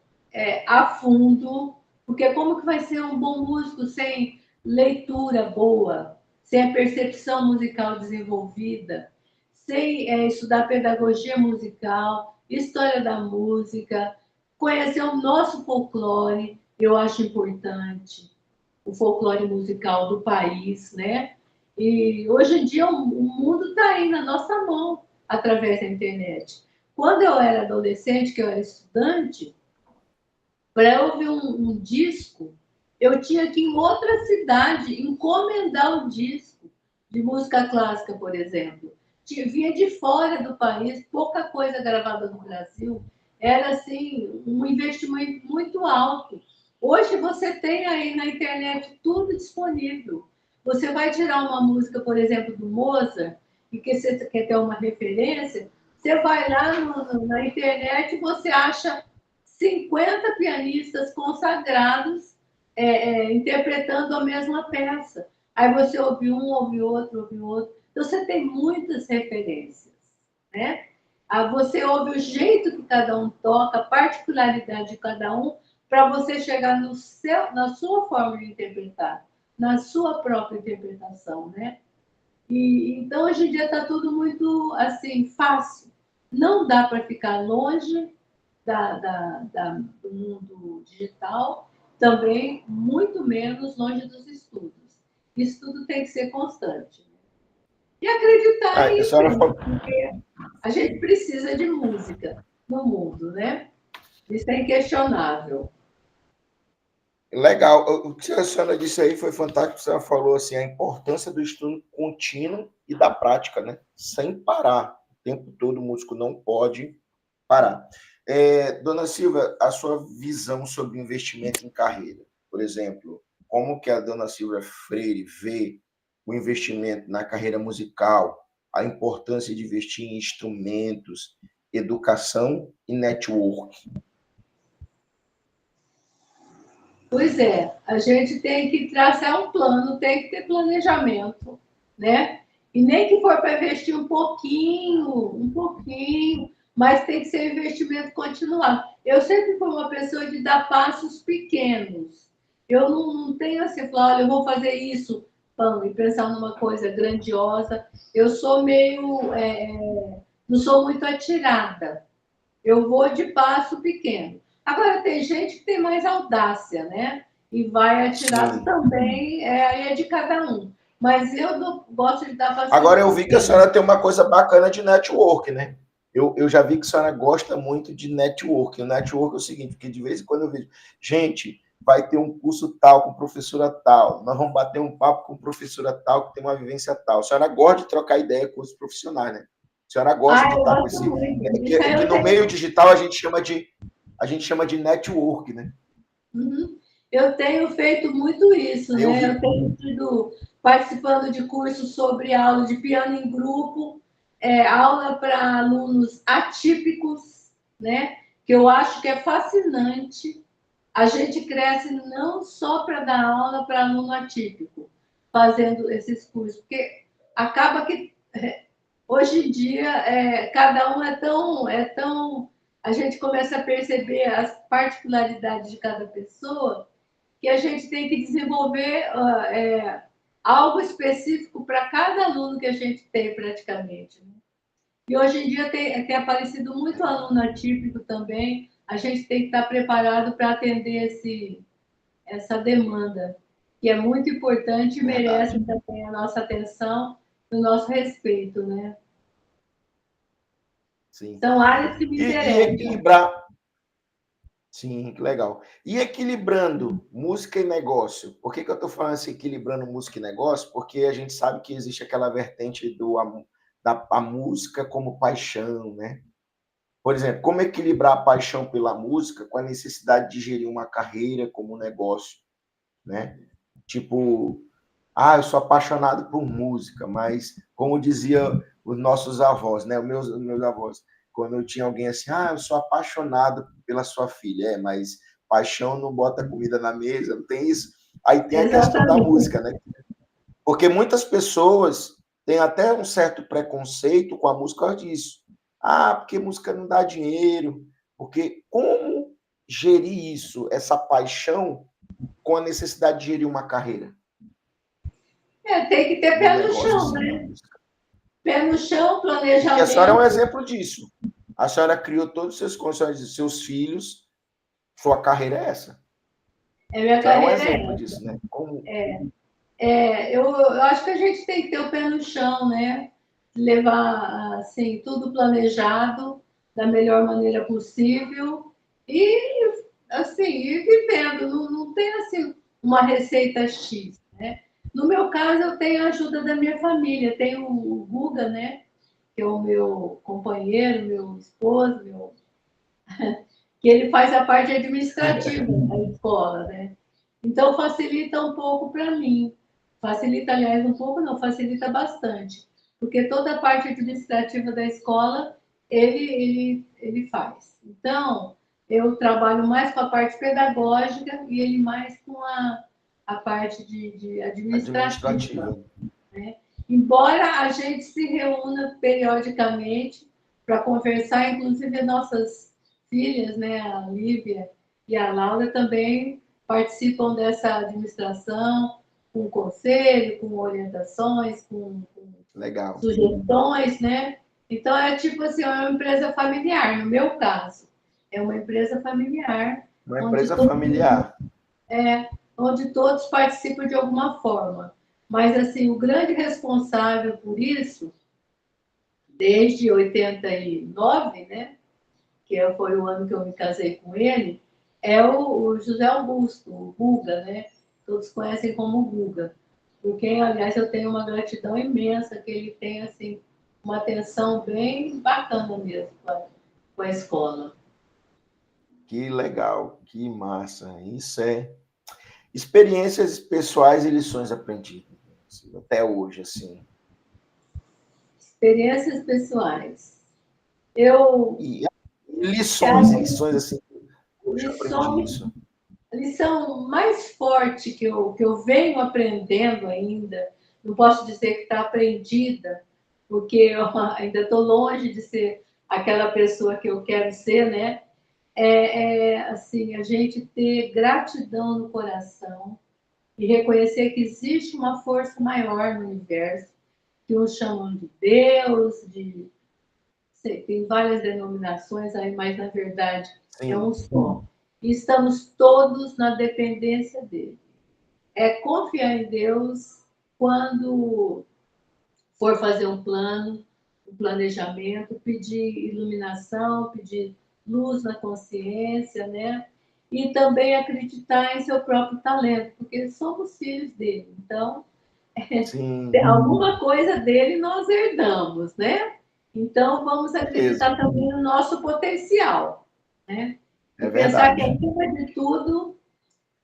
[SPEAKER 3] a fundo, porque como que vai ser um bom músico sem leitura boa, sem a percepção musical desenvolvida, sem estudar pedagogia musical, história da música, conhecer o nosso folclore, eu acho importante, o folclore musical do país, né? E hoje em dia o mundo está aí na nossa mão, através da internet. Quando eu era adolescente, que eu era estudante, para eu ouvir um disco, eu tinha que ir em outra cidade encomendar um disco de música clássica, por exemplo. Vinha de fora do país, pouca coisa gravada no Brasil. Era assim um investimento muito alto. Hoje você tem aí na internet tudo disponível. Você vai tirar uma música, por exemplo, do Mozart, e que você quer ter uma referência, você vai lá na internet e você acha 50 pianistas consagrados interpretando a mesma peça. Aí você ouve um, ouve outro, ouve outro. Então, você tem muitas referências, né? Você ouve o jeito que cada um toca, a particularidade de cada um, para você chegar na sua forma de interpretar, na sua própria interpretação, né? Então, hoje em dia está tudo muito, assim, fácil. Não dá para ficar longe do mundo digital, também muito menos longe dos estudos. Isso tudo tem que ser constante. E acreditar nisso, porque a gente precisa de música no mundo, né? Isso é inquestionável.
[SPEAKER 2] Legal. O que a senhora disse aí foi fantástico. A senhora falou assim, a importância do estudo contínuo e da prática, né? Sem parar. O tempo todo o músico não pode parar. Dona Silvia, a sua visão sobre investimento em carreira, por exemplo, como que a dona Silvia Freire vê o investimento na carreira musical, a importância de investir em instrumentos, educação e network?
[SPEAKER 3] Pois é, a gente tem que traçar um plano, tem que ter planejamento, né? E nem que for para investir um pouquinho, mas tem que ser um investimento continuado. Eu sempre fui uma pessoa de dar passos pequenos. Eu não tenho assim, falar, olha, eu vou fazer isso, e pensar numa coisa grandiosa. Eu sou não sou muito atirada. Eu vou de passo pequeno. Agora, tem gente que tem mais audácia, né? E vai atirar também, aí é de cada um. Mas eu gosto de dar passo.
[SPEAKER 2] Agora eu vi que a senhora tem uma coisa bacana de network, né? eu já vi que a senhora gosta muito de network. O network é o seguinte, porque de vez em quando eu vejo, gente, vai ter um curso tal com professora tal, nós vamos bater um papo com professora tal que tem uma vivência tal. A senhora gosta de trocar ideia com os profissionais, né? A senhora gosta de
[SPEAKER 3] Eu
[SPEAKER 2] estar com
[SPEAKER 3] gosto
[SPEAKER 2] esse...
[SPEAKER 3] muito. Isso
[SPEAKER 2] Que
[SPEAKER 3] aí eu
[SPEAKER 2] no
[SPEAKER 3] tenho.
[SPEAKER 2] meio digital a gente chama de network, né?
[SPEAKER 3] Uhum. Eu tenho feito muito isso,
[SPEAKER 2] Aí eu
[SPEAKER 3] né?
[SPEAKER 2] vi...
[SPEAKER 3] Eu tenho sido participando de cursos sobre aula de piano em grupo, aula para alunos atípicos, né? Que eu acho que é fascinante. A gente cresce não só para dar aula para aluno atípico, fazendo esses cursos, porque acaba que hoje em dia cada um é tão, a gente começa a perceber as particularidades de cada pessoa que a gente tem que desenvolver algo específico para cada aluno que a gente tem praticamente, né? E hoje em dia tem aparecido muito aluno atípico também. A gente tem que estar preparado para atender essa demanda, que é muito importante e merece
[SPEAKER 2] Verdade.
[SPEAKER 3] também a nossa atenção e o nosso respeito, né?
[SPEAKER 2] Sim.
[SPEAKER 3] São áreas que me
[SPEAKER 2] E
[SPEAKER 3] interessam.
[SPEAKER 2] equilibrar... Sim, que legal. E equilibrando música e negócio. Por que eu estou falando assim, equilibrando música e negócio? Porque a gente sabe que existe aquela vertente da a música como paixão, né? Por exemplo, como equilibrar a paixão pela música com a necessidade de gerir uma carreira como negócio, né? Tipo, eu sou apaixonado por música, mas como dizia os nossos avós, né? Os meus avós, quando eu tinha alguém assim, eu sou apaixonado pela sua filha, mas paixão não bota comida na mesa, não tem isso. Aí tem a questão da
[SPEAKER 3] Exatamente.
[SPEAKER 2] música, né? Porque muitas pessoas têm até um certo preconceito com a música por causa disso. Porque música não dá dinheiro. Porque como gerir isso, essa paixão, com a necessidade de gerir uma carreira
[SPEAKER 3] Tem que ter
[SPEAKER 2] no
[SPEAKER 3] pé no
[SPEAKER 2] negócio,
[SPEAKER 3] chão,
[SPEAKER 2] assim, da
[SPEAKER 3] né?
[SPEAKER 2] música?
[SPEAKER 3] Pé no chão,
[SPEAKER 2] Porque a senhora é um
[SPEAKER 3] planejamento.
[SPEAKER 2] exemplo disso. A senhora criou todos os seus condições de seus filhos, sua carreira é essa.
[SPEAKER 3] Minha
[SPEAKER 2] A senhora é um
[SPEAKER 3] carreira
[SPEAKER 2] exemplo
[SPEAKER 3] é
[SPEAKER 2] disso, né? Como...
[SPEAKER 3] eu acho que a gente tem que ter o pé no chão, né? Levar assim tudo planejado da melhor maneira possível e assim ir vivendo. Não tem assim uma receita X, né? No meu caso, eu tenho a ajuda da minha família. Tenho o Guga, né? Que é o meu companheiro, meu esposo, que ele faz a parte administrativa da escola, né? Então facilita um pouco para mim. Facilita, aliás, um pouco não, facilita bastante. Porque toda a parte administrativa da escola ele faz. Então, eu trabalho mais com a parte pedagógica e ele mais com a parte de administrativa,
[SPEAKER 2] Administrativa.
[SPEAKER 3] né? Embora a gente se reúna periodicamente para conversar, inclusive nossas filhas, né, a Lívia e a Laura também participam dessa administração, com conselho, com orientações, com
[SPEAKER 2] Legal.
[SPEAKER 3] sugestões, né? Então é tipo assim, é uma empresa familiar, no meu caso. É uma empresa familiar,
[SPEAKER 2] Uma
[SPEAKER 3] onde
[SPEAKER 2] empresa
[SPEAKER 3] todo
[SPEAKER 2] familiar.
[SPEAKER 3] onde todos participam de alguma forma. Mas, assim, o grande responsável por isso, desde 89, né, foi o ano que eu me casei com ele, é o José Augusto, o Guga, né? Todos conhecem como Guga. Por quem, aliás, eu tenho uma gratidão imensa que ele tem, assim, uma atenção bem bacana mesmo com a escola.
[SPEAKER 2] Que legal, que massa. Isso é experiências pessoais e lições aprendidas, assim, até hoje, assim.
[SPEAKER 3] Experiências pessoais. Eu,
[SPEAKER 2] E
[SPEAKER 3] cara,
[SPEAKER 2] lições assim, hoje eu aprendi
[SPEAKER 3] lições
[SPEAKER 2] isso.
[SPEAKER 3] A lição mais forte que eu venho aprendendo ainda, não posso dizer que está aprendida, porque eu ainda estou longe de ser aquela pessoa que eu quero ser, né? Assim, a gente ter gratidão no coração e reconhecer que existe uma força maior no universo, que uns chamam de Deus, sei, tem várias denominações aí, mas na verdade é um
[SPEAKER 2] Sim,
[SPEAKER 3] só. E estamos todos na dependência dele. É confiar em Deus quando for fazer um plano, o planejamento, pedir iluminação, pedir luz na consciência, né? E também acreditar em seu próprio talento, porque somos filhos dele. Então,
[SPEAKER 2] Sim,
[SPEAKER 3] alguma coisa dele nós herdamos, né? Então, vamos
[SPEAKER 2] beleza.
[SPEAKER 3] acreditar também no nosso potencial, né? E
[SPEAKER 2] É
[SPEAKER 3] pensar que,
[SPEAKER 2] verdade.
[SPEAKER 3] acima de tudo,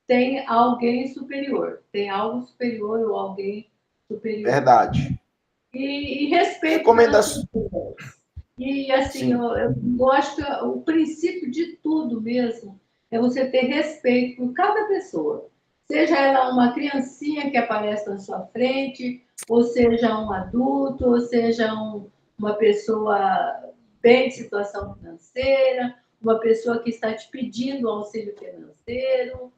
[SPEAKER 3] tem alguém superior, tem algo superior ou alguém superior.
[SPEAKER 2] Verdade.
[SPEAKER 3] E respeito pelas
[SPEAKER 2] Recomendações.
[SPEAKER 3] pessoas. E, assim,
[SPEAKER 2] Sim,
[SPEAKER 3] eu gosto, o princípio de tudo mesmo é você ter respeito por cada pessoa. Seja ela uma criancinha que aparece na sua frente, ou seja um adulto, ou seja uma pessoa bem de situação financeira, uma pessoa que está te pedindo auxílio financeiro,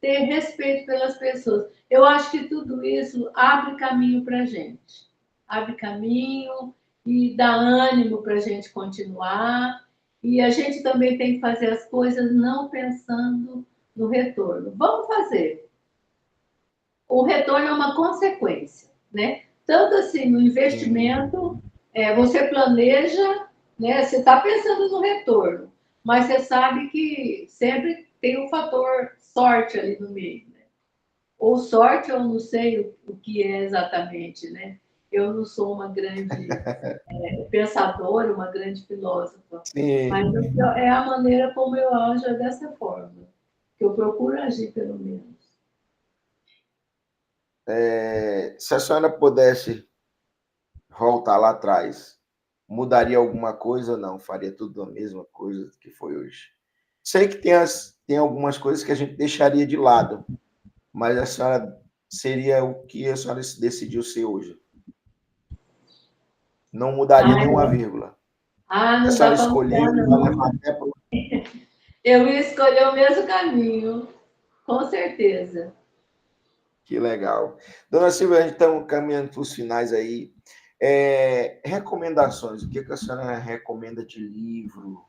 [SPEAKER 3] ter respeito pelas pessoas. Eu acho que tudo isso abre caminho para a gente. Abre caminho e dá ânimo para a gente continuar. E a gente também tem que fazer as coisas não pensando no retorno. Vamos fazer. O retorno é uma consequência, né? Tanto assim, no
[SPEAKER 2] sim.
[SPEAKER 3] investimento, você planeja, né? Você está pensando no retorno, mas você sabe que sempre tem um fator sorte ali no meio, né? Ou sorte, eu não sei o que é exatamente, né? Eu não sou uma grande pensadora, uma grande filósofa, mas
[SPEAKER 2] Sim.
[SPEAKER 3] é a maneira como eu ajo é dessa forma, que eu procuro agir, pelo menos.
[SPEAKER 2] Se a senhora pudesse voltar lá atrás, mudaria alguma coisa ou não? Faria tudo a mesma coisa que foi hoje? Sei que tem algumas coisas que a gente deixaria de lado, mas a senhora seria o que a senhora decidiu ser hoje. Não mudaria nenhuma vírgula. A
[SPEAKER 3] Não
[SPEAKER 2] senhora
[SPEAKER 3] dá para mudar,
[SPEAKER 2] escolheu e vai
[SPEAKER 3] não.
[SPEAKER 2] levar até para.
[SPEAKER 3] Eu ia escolher o mesmo caminho, com certeza.
[SPEAKER 2] Que legal. Dona Silvia, a gente está caminhando para os finais aí. Recomendações. O que a senhora recomenda de livro,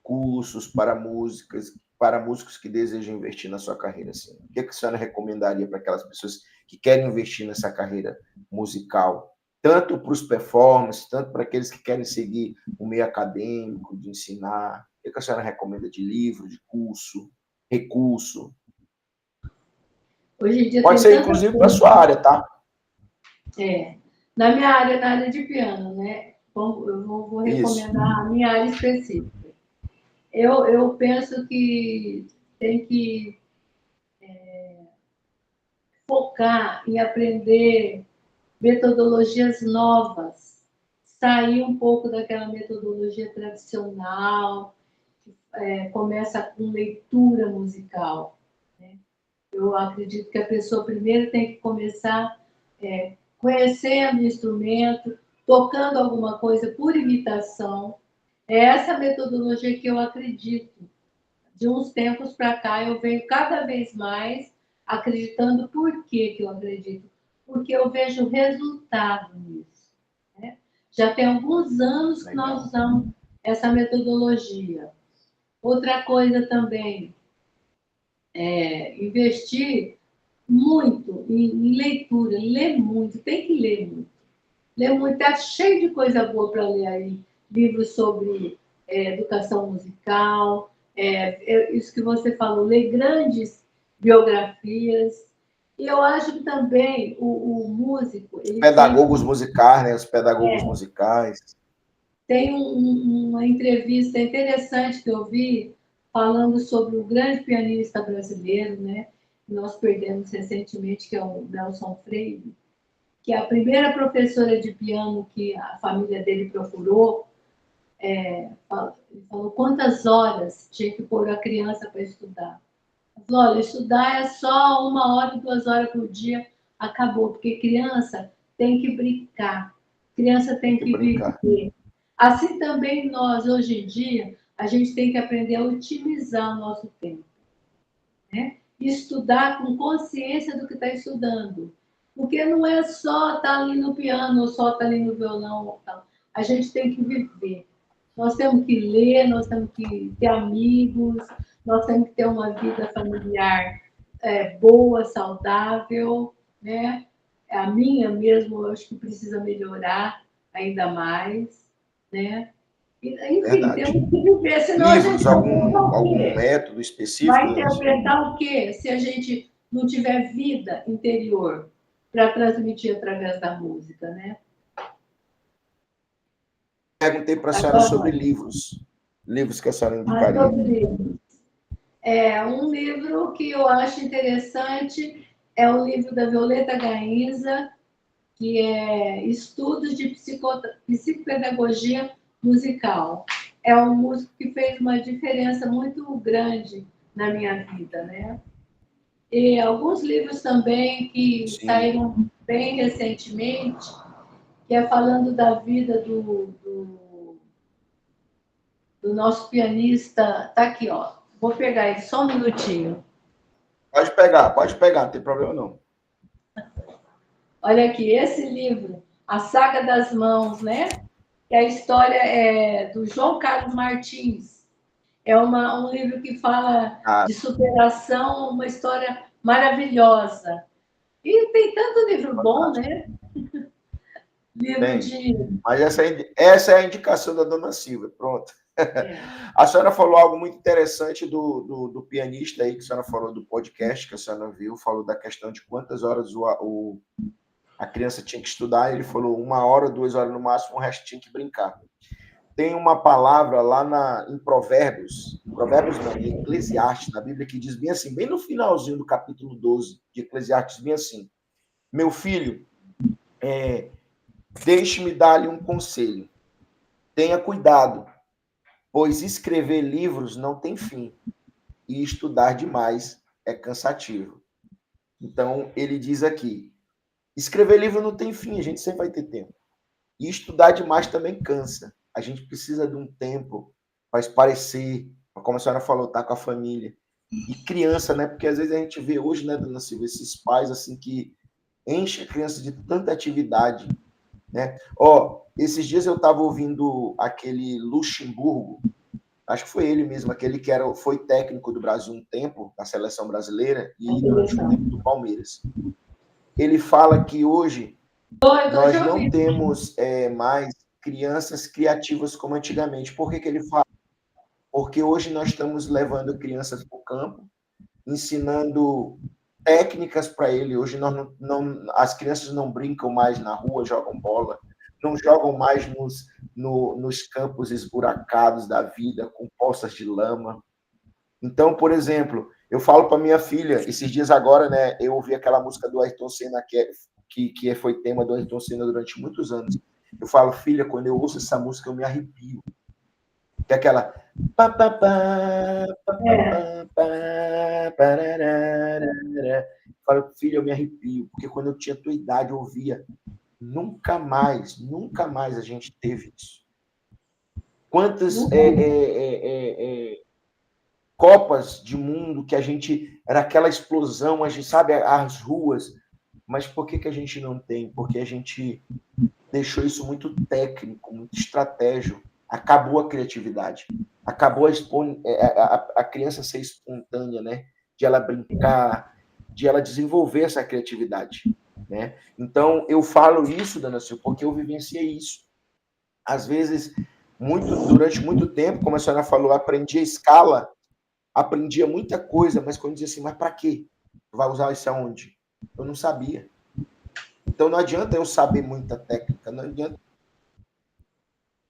[SPEAKER 2] cursos para músicos que desejam investir na sua carreira? Assim? O que a senhora recomendaria para aquelas pessoas que querem investir nessa carreira musical? Tanto para os performers, tanto para aqueles que querem seguir o meio acadêmico, de ensinar. O que a senhora recomenda de livro, de curso, recurso?
[SPEAKER 3] Hoje em dia
[SPEAKER 2] Pode
[SPEAKER 3] tem
[SPEAKER 2] ser,
[SPEAKER 3] tanta
[SPEAKER 2] inclusive, para a
[SPEAKER 3] coisa.
[SPEAKER 2] sua área, tá?
[SPEAKER 3] É. Na minha área, na área de piano, né? Eu vou
[SPEAKER 2] Isso.
[SPEAKER 3] recomendar a minha área específica. Eu penso que tem que focar em aprender metodologias novas, sair um pouco daquela metodologia tradicional, começa com leitura musical. Né? Eu acredito que a pessoa primeiro tem que começar conhecendo o instrumento, tocando alguma coisa por imitação. É essa metodologia que eu acredito. De uns tempos para cá, eu venho cada vez mais acreditando. Por que eu acredito? Porque eu vejo resultado nisso. Né? Já tem alguns anos que nós
[SPEAKER 2] Legal.
[SPEAKER 3] usamos essa metodologia. Outra coisa também é investir muito em leitura, ler muito, tem que ler muito. Ler muito, está cheio de coisa boa para ler aí. Livros sobre educação musical, isso que você falou, ler grandes biografias. E eu acho que também o músico, ele tem,
[SPEAKER 2] Pedagogos musicais, né? Os pedagogos musicais.
[SPEAKER 3] tem uma entrevista interessante que eu vi falando sobre o grande pianista brasileiro, né? Que nós perdemos recentemente, que é o Nelson Freire, que a primeira professora de piano que a família dele procurou, falou quantas horas tinha que pôr a criança para estudar. Ela falou, olha, estudar é só 1 hora, 2 horas por dia, acabou, porque criança tem que brincar, criança
[SPEAKER 2] Tem
[SPEAKER 3] tem
[SPEAKER 2] que
[SPEAKER 3] que
[SPEAKER 2] brincar.
[SPEAKER 3] viver. Assim também nós, hoje em dia, a gente tem que aprender a otimizar o nosso tempo. Né? Estudar com consciência do que está estudando. Porque não é só estar ali no piano, ou só estar ali no violão. A gente tem que viver. Nós temos que ler, nós temos que ter amigos, nós temos que ter uma vida familiar boa, saudável. Né? A minha mesmo, eu acho que precisa melhorar. ainda mais, né? Enfim,
[SPEAKER 2] Verdade.
[SPEAKER 3] temos que viver, senão a
[SPEAKER 2] Livros,
[SPEAKER 3] gente vai interpretar o
[SPEAKER 2] algum
[SPEAKER 3] quê?
[SPEAKER 2] método específico,
[SPEAKER 3] Vai
[SPEAKER 2] dona Silvia?
[SPEAKER 3] interpretar o quê se a gente não tiver vida interior para transmitir através da música, né?
[SPEAKER 2] Perguntei para a senhora sobre
[SPEAKER 3] Agora,
[SPEAKER 2] livros. Livros que a senhora indicaria.
[SPEAKER 3] sobre livros. Um livro que eu acho interessante é o livro da Violeta Gainza, que é Estudos de Psicopedagogia Musical. É um músico que fez uma diferença muito grande na minha vida, né? E alguns livros também que
[SPEAKER 2] Sim.
[SPEAKER 3] saíram bem recentemente, que é falando da vida do nosso pianista. Tá aqui, ó. Vou pegar ele só um minutinho.
[SPEAKER 2] Pode pegar, não tem problema não.
[SPEAKER 3] Olha aqui, esse livro, A Saga das Mãos, né? Que a história é do João Carlos Martins. É um livro que fala de superação, uma história maravilhosa. E tem tanto livro bom, né? Livro
[SPEAKER 2] Tem.
[SPEAKER 3] de.
[SPEAKER 2] Mas essa é a indicação da dona Silvia. Pronto. A senhora falou algo muito interessante do pianista aí, que a senhora falou do podcast, que a senhora viu, falou da questão de quantas horas a criança tinha que estudar. Ele falou 1 hora, 2 horas no máximo, o resto tinha que brincar. Tem uma palavra lá em Provérbios não, em Eclesiastes, na Bíblia, que diz bem assim, bem no finalzinho do capítulo 12 de Eclesiastes, bem assim: meu filho, deixe-me dar-lhe um conselho. Tenha cuidado, pois escrever livros não tem fim, e estudar demais é cansativo. Então, ele diz aqui, escrever livro não tem fim, a gente sempre vai ter tempo. E estudar demais também cansa. A gente precisa de um tempo para esparecer, como a senhora falou, estar com a família. E criança, né? Porque às vezes a gente vê hoje, né, dona Silvia, esses pais assim que enchem a criança de tanta atividade, né? Esses dias eu estava ouvindo aquele Luxemburgo, acho que foi ele mesmo, aquele que foi técnico do Brasil um tempo, da seleção brasileira, e durante um tempo do Palmeiras. Ele fala que hoje nós não temos mais crianças criativas como antigamente. Por que ele fala? Porque hoje nós estamos levando crianças para o campo, ensinando técnicas para ele. Hoje as crianças não brincam mais na rua, jogam bola, não jogam mais nos campos esburacados da vida, com poças de lama. Então, por exemplo, eu falo para minha filha, esses dias agora, né, eu ouvi aquela música do Ayrton Senna, que foi tema do Ayrton Senna durante muitos anos. Eu falo, filha, quando eu ouço essa música, eu me arrepio. Que é aquela... Eu falo, filha, eu me arrepio, porque quando eu tinha tua idade, eu ouvia. Nunca mais a gente teve isso. Quantas Copas de Mundo que a gente... Era aquela explosão, a gente sabe, as ruas... Mas por que a gente não tem? Porque a gente deixou isso muito técnico, muito estratégico. Acabou a criatividade. Acabou a criança ser espontânea, né? De ela brincar, de ela desenvolver essa criatividade. Né? Então, eu falo isso, dona Silvia, porque eu vivenciei isso. Às vezes, durante muito tempo, como a senhora falou, aprendia escala, aprendia muita coisa, mas quando dizia assim, mas para quê? Vai usar isso aonde? Eu não sabia. Então, não adianta eu saber muita técnica, não adianta.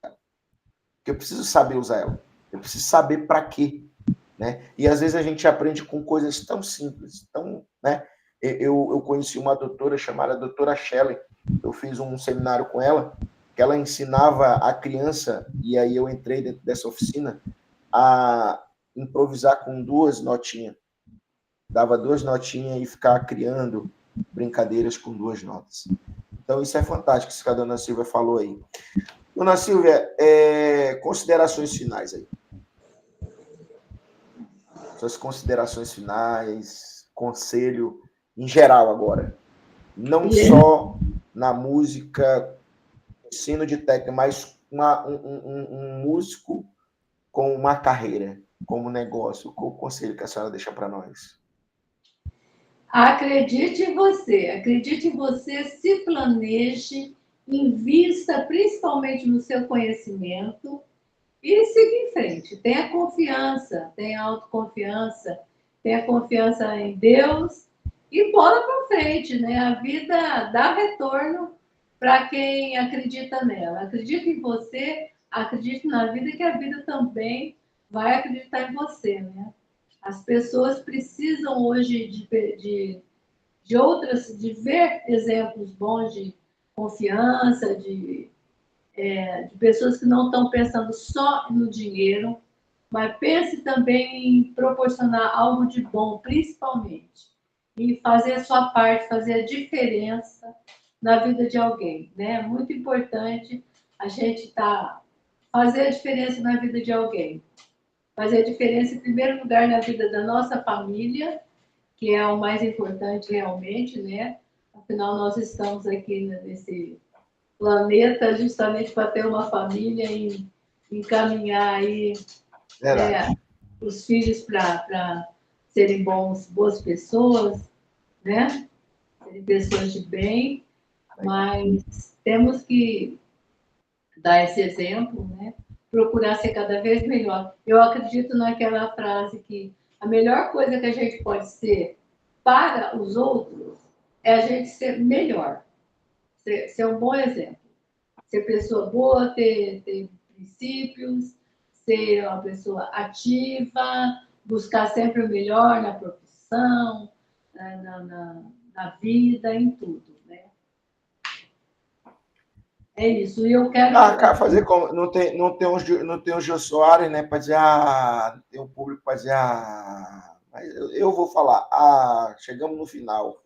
[SPEAKER 2] Porque eu preciso saber usar ela. Eu preciso saber para quê. Né? E, às vezes, a gente aprende com coisas tão simples. Né? Eu conheci uma doutora chamada doutora Shelley. Eu fiz um seminário com ela, que ela ensinava a criança, e aí eu entrei dentro dessa oficina, a improvisar com 2 notinhas. Dava 2 notinhas e ficava criando brincadeiras com 2 notas. Então, isso é fantástico, isso que a dona Silvia falou aí. Dona Silvia, considerações finais aí. Suas considerações finais, conselho em geral agora. Não só na música, ensino de técnica, mas um músico com uma carreira, como negócio. Qual o conselho que a senhora deixa para nós?
[SPEAKER 3] Acredite em você, se planeje, invista principalmente no seu conhecimento e siga em frente. Tenha confiança, tenha autoconfiança, tenha confiança em Deus e bola para frente, né? A vida dá retorno para quem acredita nela. Acredita em você, acredite na vida, que a vida também vai acreditar em você, né? As pessoas precisam hoje de ver exemplos bons de confiança, de pessoas que não estão pensando só no dinheiro, mas pense também em proporcionar algo de bom, principalmente, e fazer a sua parte, fazer a diferença na vida de alguém, né? É muito importante a gente fazer a diferença na vida de alguém. Fazer a diferença, em primeiro lugar, na vida da nossa família, que é o mais importante realmente, né? Afinal, nós estamos aqui nesse planeta justamente para ter uma família e encaminhar aí, né, os filhos para serem boas pessoas, né? Serem pessoas de bem, mas temos que dar esse exemplo, né? Procurar ser cada vez melhor. Eu acredito naquela frase que a melhor coisa que a gente pode ser para os outros é a gente ser melhor, ser um bom exemplo. Ser pessoa boa, ter princípios, ser uma pessoa ativa, buscar sempre o melhor na profissão, na vida, em tudo, né? É isso. E eu quero.
[SPEAKER 2] Cara, fazer como. Não tem um Jô Soares, né? Para dizer, tem um público para dizer, mas eu vou falar, chegamos no final.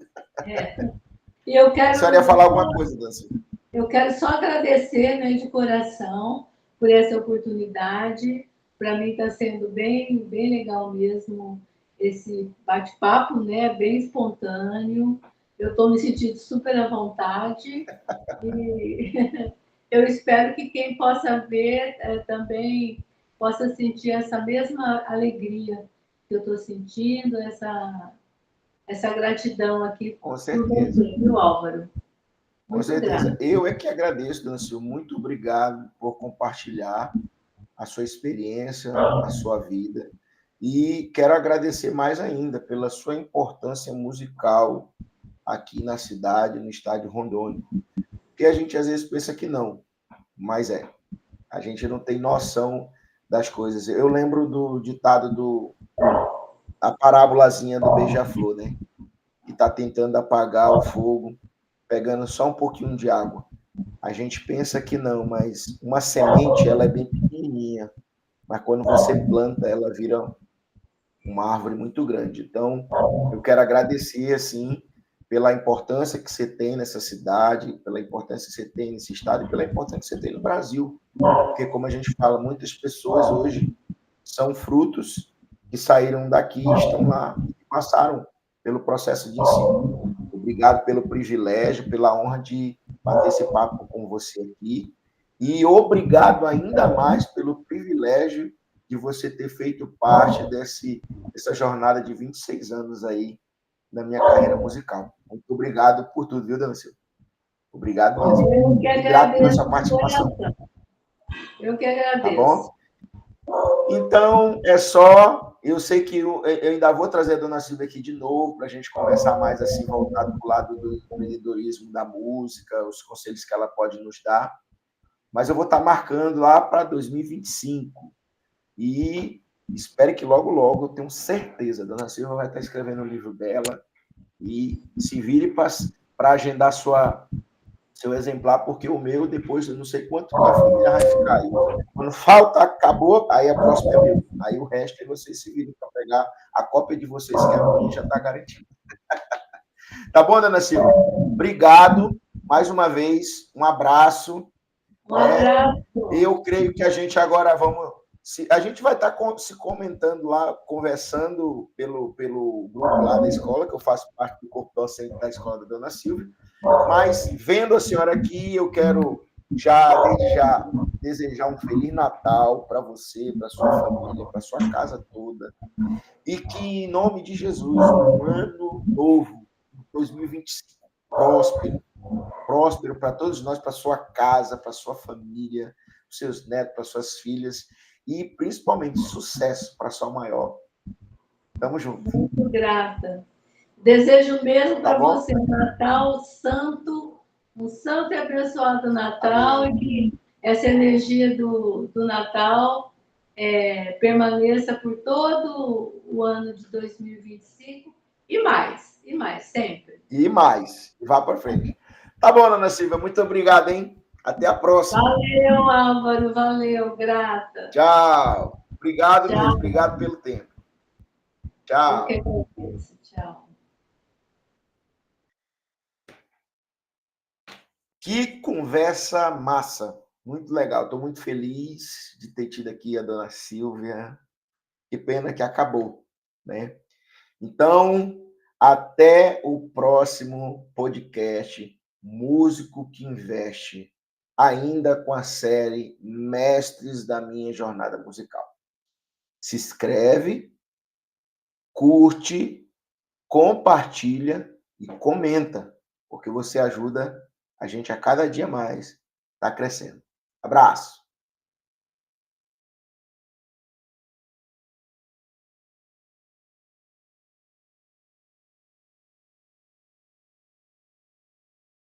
[SPEAKER 3] E eu quero.
[SPEAKER 2] A senhora ia falar alguma coisa, Dancy?
[SPEAKER 3] Eu quero só agradecer, né, de coração por essa oportunidade. Para mim está sendo bem, bem legal mesmo esse bate-papo, né? Bem espontâneo. Eu estou me sentindo super à vontade. E eu espero que quem possa ver também possa sentir essa mesma alegria que eu estou sentindo, essa gratidão aqui.
[SPEAKER 2] Com certeza.
[SPEAKER 3] Por Álvaro.
[SPEAKER 2] Com certeza. Eu é que agradeço, Dancio. Muito obrigado por compartilhar a sua experiência, a sua vida. E quero agradecer mais ainda pela sua importância musical aqui na cidade, no estado de Rondônia. Porque a gente às vezes pensa que não, mas a gente não tem noção das coisas. Eu lembro do ditado a parábolazinha do beija-flor, né? Que está tentando apagar o fogo, pegando só um pouquinho de água. A gente pensa que não, mas uma semente, ela é bem pequenininha, mas quando você planta, ela vira uma árvore muito grande. Então, eu quero agradecer, assim, pela importância que você tem nessa cidade, pela importância que você tem nesse estado e pela importância que você tem no Brasil. Porque, como a gente fala, muitas pessoas hoje são frutos que saíram daqui, estão lá e passaram pelo processo de ensino. Obrigado pelo privilégio, pela honra de bater esse papo com você aqui. E obrigado ainda mais pelo privilégio de você ter feito parte dessa jornada de 26 anos aí na minha carreira musical. Muito obrigado por tudo, viu, Dana Silva? Obrigado mesmo.
[SPEAKER 3] Eu que agradeço
[SPEAKER 2] pela sua participação.
[SPEAKER 3] Eu que agradeço.
[SPEAKER 2] Tá bom? Então, é só. Eu sei que eu ainda vou trazer a Dona Silvia aqui de novo para a gente conversar mais assim, voltado para o lado do empreendedorismo, da música, os conselhos que ela pode nos dar. Mas eu vou estar marcando lá para 2025. E espero que logo, logo, eu tenho certeza, a Dona Silvia vai estar escrevendo o livro dela e se vire para agendar seu exemplar, porque o meu, depois, eu não sei quanto minha família vai ficar aí. Quando falta, acabou, aí a próxima é meu. Aí o resto é vocês se virem para pegar a cópia de vocês, que a minha já está garantida. Tá bom, Dona Silvia? Obrigado mais uma vez. Um abraço.
[SPEAKER 3] Um abraço.
[SPEAKER 2] Eu creio que a gente agora a gente vai estar se comentando lá, conversando pelo grupo lá da escola, que eu faço parte do corpo docente da escola da Dona Silvia. Mas, vendo a senhora aqui, eu quero desde já desejar um Feliz Natal para você, para sua família, para sua casa toda. E que, em nome de Jesus, um ano novo, 2025, próspero, próspero para todos nós, para sua casa, para sua família, para seus netos, para suas filhas e principalmente sucesso para sua maior. Tamo junto.
[SPEAKER 3] Muito grata. Desejo mesmo
[SPEAKER 2] Tá
[SPEAKER 3] para
[SPEAKER 2] bom?
[SPEAKER 3] você um Natal santo, um santo e abençoado Natal,
[SPEAKER 2] Amém.
[SPEAKER 3] e que essa energia do Natal permaneça por todo o ano de 2025 e mais, sempre.
[SPEAKER 2] E mais. E vá para frente. Tá bom, Ana Silvia. Muito obrigado, hein? Até a próxima.
[SPEAKER 3] Valeu, Álvaro. Valeu, grata.
[SPEAKER 2] Tchau. Obrigado
[SPEAKER 3] Tchau.
[SPEAKER 2] mesmo. Obrigado pelo tempo. Tchau.
[SPEAKER 3] Eu que agradeço. Tchau.
[SPEAKER 2] Que conversa massa. Muito legal. Estou muito feliz de ter tido aqui a dona Silvia. Que pena que acabou, né? Então, até o próximo podcast Músico que Investe, ainda com a série Mestres da Minha Jornada Musical. Se inscreve, curte, compartilha e comenta, porque você ajuda a gente a cada dia mais tá crescendo. Abraço!